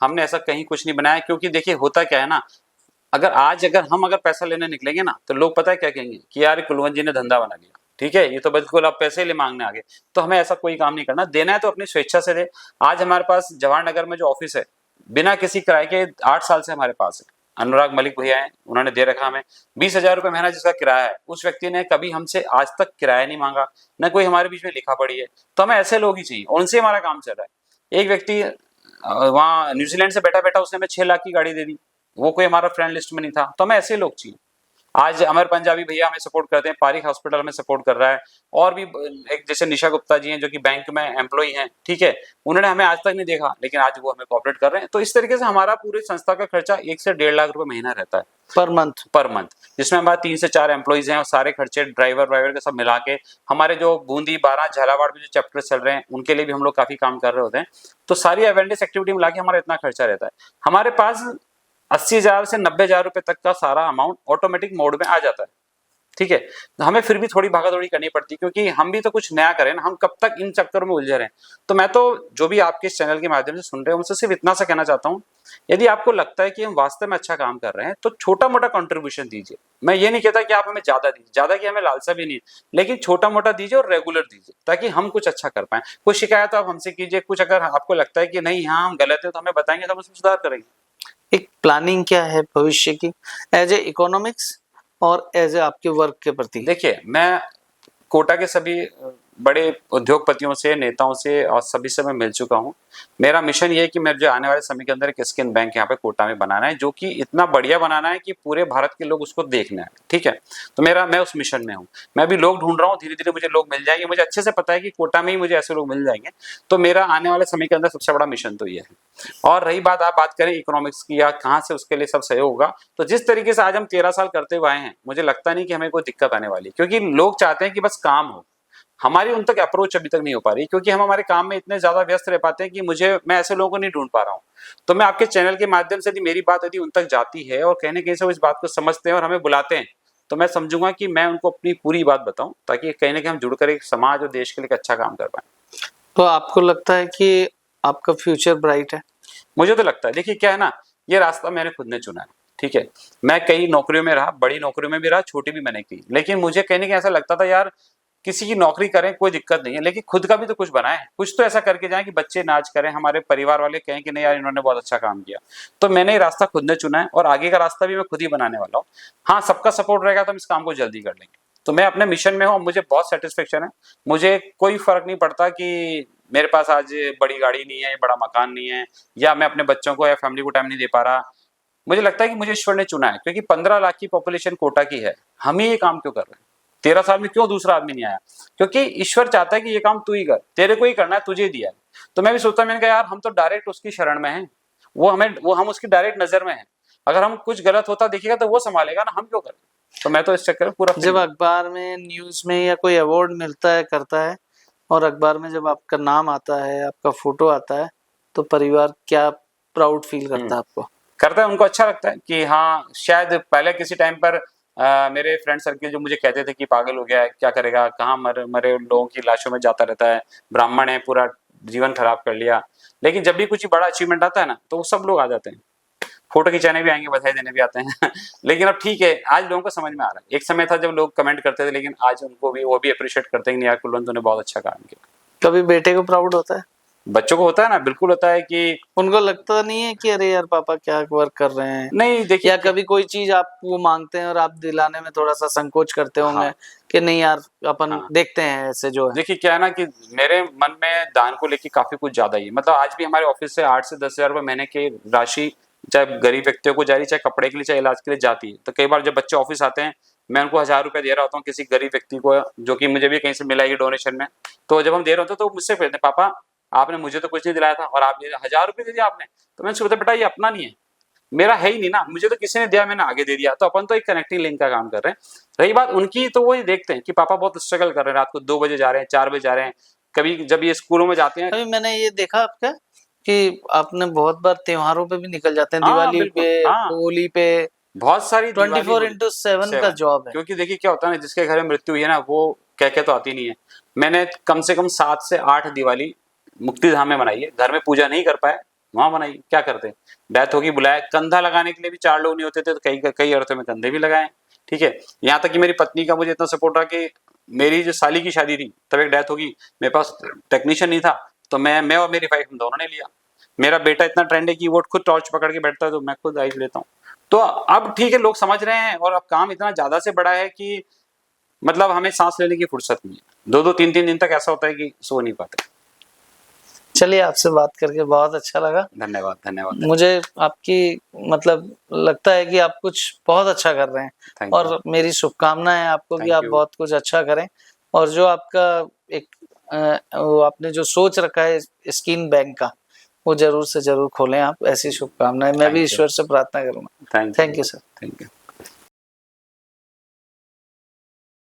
हमने ऐसा कहीं कुछ नहीं बनाया, क्योंकि देखिए होता क्या है ना, अगर हम पैसा लेने निकलेंगे ना, तो लोग पता है क्या कहेंगे कि यार कुलवंत जी ने धंधा बना लिया, ठीक है, ये तो बिल्कुल आप पैसे ले मांगने आगे। तो हमें ऐसा कोई काम नहीं करना, देना है तो अपनी स्वेच्छा से दे। आज हमारे पास जवाहर नगर में जो ऑफिस है, बिना किसी किराए के 8 साल से हमारे पास है। अनुराग मलिक भैया है, उन्होंने दे रखा हमें 20,000 रुपए महीना जिसका किराया है। उस व्यक्ति ने कभी हमसे आज तक किराया नहीं मांगा, न कोई हमारे बीच में लिखा पड़ी है। तो हमें ऐसे लोग ही चाहिए, उनसे हमारा काम चल रहा है। एक व्यक्ति वहां न्यूजीलैंड से बैठा बैठा उसने हमें 6 लाख की गाड़ी दे दी, वो कोई हमारा फ्रेंड लिस्ट में नहीं था। तो हमें ऐसे लोग चाहिए। आज अमर पंजाबी भैया हमें सपोर्ट करते हैं, पारिक हॉस्पिटल में सपोर्ट कर रहा है, और भी एक जैसे निशा गुप्ता जी हैं जो कि बैंक में एम्प्लॉय हैं, ठीक है, उन्होंने हमें आज तक नहीं देखा, लेकिन आज वो हमें कोऑपरेट कर रहे हैं। तो इस तरीके से हमारा पूरी संस्था का खर्चा 1 से 1.5 लाख रुपए महीना रहता है पर मंथ, जिसमें हमारे 3 से 4 एम्प्लॉइज हैं, और सारे खर्चे ड्राइवर के सब मिला के हमारे जो बूंदी, बारां, झालावाड़ में जो चैप्टर चल रहे हैं उनके लिए भी हम लोग काफी काम कर रहे होते हैं। तो सारी अवेयरनेस एक्टिविटी मिला के हमारा इतना खर्चा रहता है। हमारे पास 80,000 से 90,000 रुपए तक का सारा अमाउंट ऑटोमेटिक मोड में आ जाता है, ठीक है। तो हमें फिर भी थोड़ी भागादौड़ी करनी पड़ती है, क्योंकि हम भी तो कुछ नया करें ना, हम कब तक इन चक्करों में उलझे रहे। तो मैं तो जो भी आपके इस चैनल के माध्यम से सुन रहे हैं उनसे सिर्फ इतना सा कहना चाहता हूँ, यदि आपको लगता है कि हम वास्तव में अच्छा काम कर रहे हैं, तो छोटा मोटा कंट्रीब्यूशन दीजिए। मैं ये नहीं कहता कि आप हमें ज्यादा दीजिए, ज्यादा की हमें लालसा भी नहीं है, लेकिन छोटा मोटा दीजिए और रेगुलर दीजिए, ताकि हम कुछ अच्छा कर पाए। कोई शिकायत आप हमसे कीजिए, कुछ अगर आपको लगता है कि नहीं यहाँ हम गलत है तो हमें बताएंगे, तो हम उसमें सुधार करेंगे। एक प्लानिंग क्या है भविष्य की, एज ए इकोनॉमिक्स और एज ए आपके वर्क के प्रति? देखिए, मैं कोटा के सभी बड़े उद्योगपतियों से, नेताओं से और सभी से मैं मिल चुका हूँ। मेरा मिशन ये है कि मेरे जो आने वाले समय के अंदर एक स्किन बैंक यहाँ पे कोटा में बनाना है, जो कि इतना बढ़िया बनाना है कि पूरे भारत के लोग उसको देखने आए, ठीक है। तो मैं उस मिशन में हूँ। मैं भी लोग ढूंढ रहा हूँ, धीरे धीरे मुझे लोग मिल जाएंगे। मुझे अच्छे से पता है कि कोटा में ही मुझे ऐसे लोग मिल जाएंगे। तो मेरा आने वाले समय के अंदर सबसे बड़ा मिशन तो ये है। और रही बात, आप बात करें इकोनॉमिक्स की या कहाँ से उसके लिए सब सहयोग होगा, तो जिस तरीके से आज हम 13 साल करते हुए आए हैं, मुझे लगता नहीं कि हमें कोई दिक्कत आने वाली, क्योंकि लोग चाहते हैं कि बस काम हो। हमारी उन तक अप्रोच अभी तक नहीं हो पा रही, क्योंकि हम हमारे काम में इतने ज्यादा व्यस्त रह पाते हैं कि मैं ऐसे लोगों को नहीं ढूंढ पा रहा हूँ। तो मैं आपके चैनल के माध्यम से यदि मेरी बात यदि उन तक जाती है और कहीं ना कहीं से वो इस बात को समझते हैं और हमें बुलाते हैं, तो मैं समझूंगा कि मैं उनको अपनी पूरी बात बताऊं, ताकि कहीं ना कहीं हम जुड़कर एक समाज और देश के लिए अच्छा काम कर पाए। तो आपको लगता है कि आपका फ्यूचर ब्राइट है? मुझे तो लगता है, देखिए क्या है ना, ये रास्ता मैंने खुद ने चुना है, ठीक है। मैं कई नौकरियों में रहा, बड़ी नौकरियों में भी रहा, छोटी भी मैंने की, लेकिन मुझे कहीं ना कहीं ऐसा लगता था यार किसी की नौकरी करें कोई दिक्कत नहीं है, लेकिन खुद का भी तो कुछ बनाएं, कुछ तो ऐसा करके जाएं कि बच्चे नाच करें, हमारे परिवार वाले कहें कि नहीं यार इन्होंने बहुत अच्छा काम किया। तो मैंने ये रास्ता खुद ने चुना है और आगे का रास्ता भी मैं खुद ही बनाने वाला हूँ। हाँ, सबका सपोर्ट रहेगा तो हम इस काम को जल्दी कर लेंगे। तो मैं अपने मिशन में हूँ, मुझे बहुत सेटिस्फेक्शन है। मुझे कोई फर्क नहीं पड़ता कि मेरे पास आज बड़ी गाड़ी नहीं है, बड़ा मकान नहीं है, या मैं अपने बच्चों को या फैमिली को टाइम नहीं दे पा रहा। मुझे लगता है कि मुझे ईश्वर ने चुना है, क्योंकि 15 लाख की पॉपुलेशन कोटा की है, हम ही ये काम क्यों कर रहे हैं? 13 साल में क्यों दूसरा आदमी नहीं आया? क्योंकि ईश्वर चाहता है कि ये काम तू ही कर, तेरे को ही करना है, तुझे दिया है। तो मैं भी सोचता, मैंने कहा यार हम तो डायरेक्ट उसकी शरण में हैं, हम उसकी डायरेक्ट नजर में हैं। अगर हम कुछ गलत होता दिखेगा तो वो संभालेगा ना, हम क्यों करें? तो मैं तो इस चक्कर में पूरा, जब अखबार में, न्यूज में या कोई अवार्ड मिलता है, करता है, और अखबार में जब आपका नाम आता है, आपका फोटो आता है, तो परिवार क्या प्राउड फील करता है आपको? करता है, उनको अच्छा लगता है कि हाँ, शायद पहले किसी टाइम पर मेरे फ्रेंड सर्किल जो मुझे कहते थे कि पागल हो गया है, क्या करेगा, कहाँ मरे लोगों की लाशों में जाता रहता है, ब्राह्मण है, पूरा जीवन खराब कर लिया। लेकिन जब भी कुछ बड़ा अचीवमेंट आता है ना, तो वो सब लोग आ जाते हैं, फोटो खिंचाने भी आएंगे, बधाई देने भी आते हैं। लेकिन अब ठीक है, आज लोगों को समझ में आ रहा है। एक समय था जब लोग कमेंट करते थे, लेकिन आज उनको भी वो भी अप्रिशिएट करते हैं कि यार कुलवंत तूने बहुत अच्छा काम किया। कभी बेटे को प्राउड होता है? बच्चों को होता है ना, बिल्कुल होता है कि उनको लगता नहीं है कि अरे यार पापा क्या वर्क कर रहे हैं, नहीं देखिए या कभी कोई चीज आप वो मांगते हैं और आप दिलाने में थोड़ा सा संकोच करते होंगे हाँ, कि नहीं यार अपन हाँ। देखते हैं ऐसे जो है। देखिए क्या है ना कि मेरे मन में दान को लेके काफी कुछ ज्यादा ही है। मतलब आज भी हमारे ऑफिस से 8 से 10 हजार रुपए महीने की राशि चाहे गरीब व्यक्तियों को जा रही, चाहे कपड़े के लिए, चाहे इलाज के लिए जाती है। तो कई बार जब बच्चे ऑफिस आते हैं, मैं उनको 1000 रुपए दे रहा होता हूँ किसी गरीब व्यक्ति को, जो कि मुझे भी कहीं से मिला ही डोनेशन में। तो जब हम दे रहे होते हैं तो वो मुझसे कहते हैं, पापा आपने मुझे तो कुछ नहीं दिलाया था और आप 1000 रुपए दे दिया आपने। तो मैंने सोचा बेटा ये अपना नहीं है, मेरा है ही नहीं ना, मुझे तो किसी ने दिया, मैंने आगे दे दिया। तो अपन तो एक कनेक्टिंग लिंक का काम कर रहे हैं। रही बात उनकी, तो वो ये देखते हैं कि पापा बहुत स्ट्रगल कर रहे हैं, रात को 2 बजे जा रहे हैं, 4 बजे जा रहे हैं। कभी जब ये स्कूलों में जाते हैं, अभी मैंने ये देखा आपका कि आपने बहुत बार त्योहारों पे भी निकल जाते हैं, हाँ दिवाली बिल्कुल, पे, हाँ होली पे, बहुत सारी 24/7 का जॉब है। क्योंकि देखिए क्या होता है ना, जिसके घर में मृत्यु हुई है ना, वो कह के तो आती नहीं है। मैंने कम से कम 7 से 8 दिवाली मुक्तिधाम में मनाई है। घर में पूजा नहीं कर पाए, वहां मनाई। क्या करते हैं, डेथ होगी, बुलाया, कंधा लगाने के लिए भी 4 लोग नहीं होते थे, तो कई कई औरतों में कंधे भी लगाए। ठीक है, यहाँ तक कि मेरी पत्नी का मुझे इतना सपोर्ट रहा कि मेरी जो साली की शादी थी तब एक डेथ होगी, मेरे पास टेक्नीशियन नहीं था, तो मैं और मेरी वाइफ, हम दोनों ने लिया। मेरा बेटा इतना ट्रेंड है कि वो खुद टॉर्च पकड़ के बैठता है, तो मैं खुद आइज लेता हूँ। तो अब ठीक है, लोग समझ रहे हैं, और अब काम इतना ज्यादा से बड़ा है कि मतलब हमें सांस लेने की फुर्सत नहीं है। 2-2 3-3 दिन तक ऐसा होता है कि सो नहीं पाते। चलिए आपसे बात करके बहुत अच्छा लगा। धन्यवाद, धन्यवाद। मुझे आपकी मतलब लगता है कि आप कुछ बहुत अच्छा कर रहे हैं, थैंक यू, और मेरी शुभकामनाएं हैं आपको कि थैंक आप यू। बहुत कुछ अच्छा करें। और जो आपका एक वो आपने जो सोच रखा है स्किन बैंक का, वो जरूर से जरूर खोलें आप। ऐसी शुभकामनाएं मैं भी थैंक यू, ईश्वर से प्रार्थना करूंगा। Thank thank you, you sir. Thank you.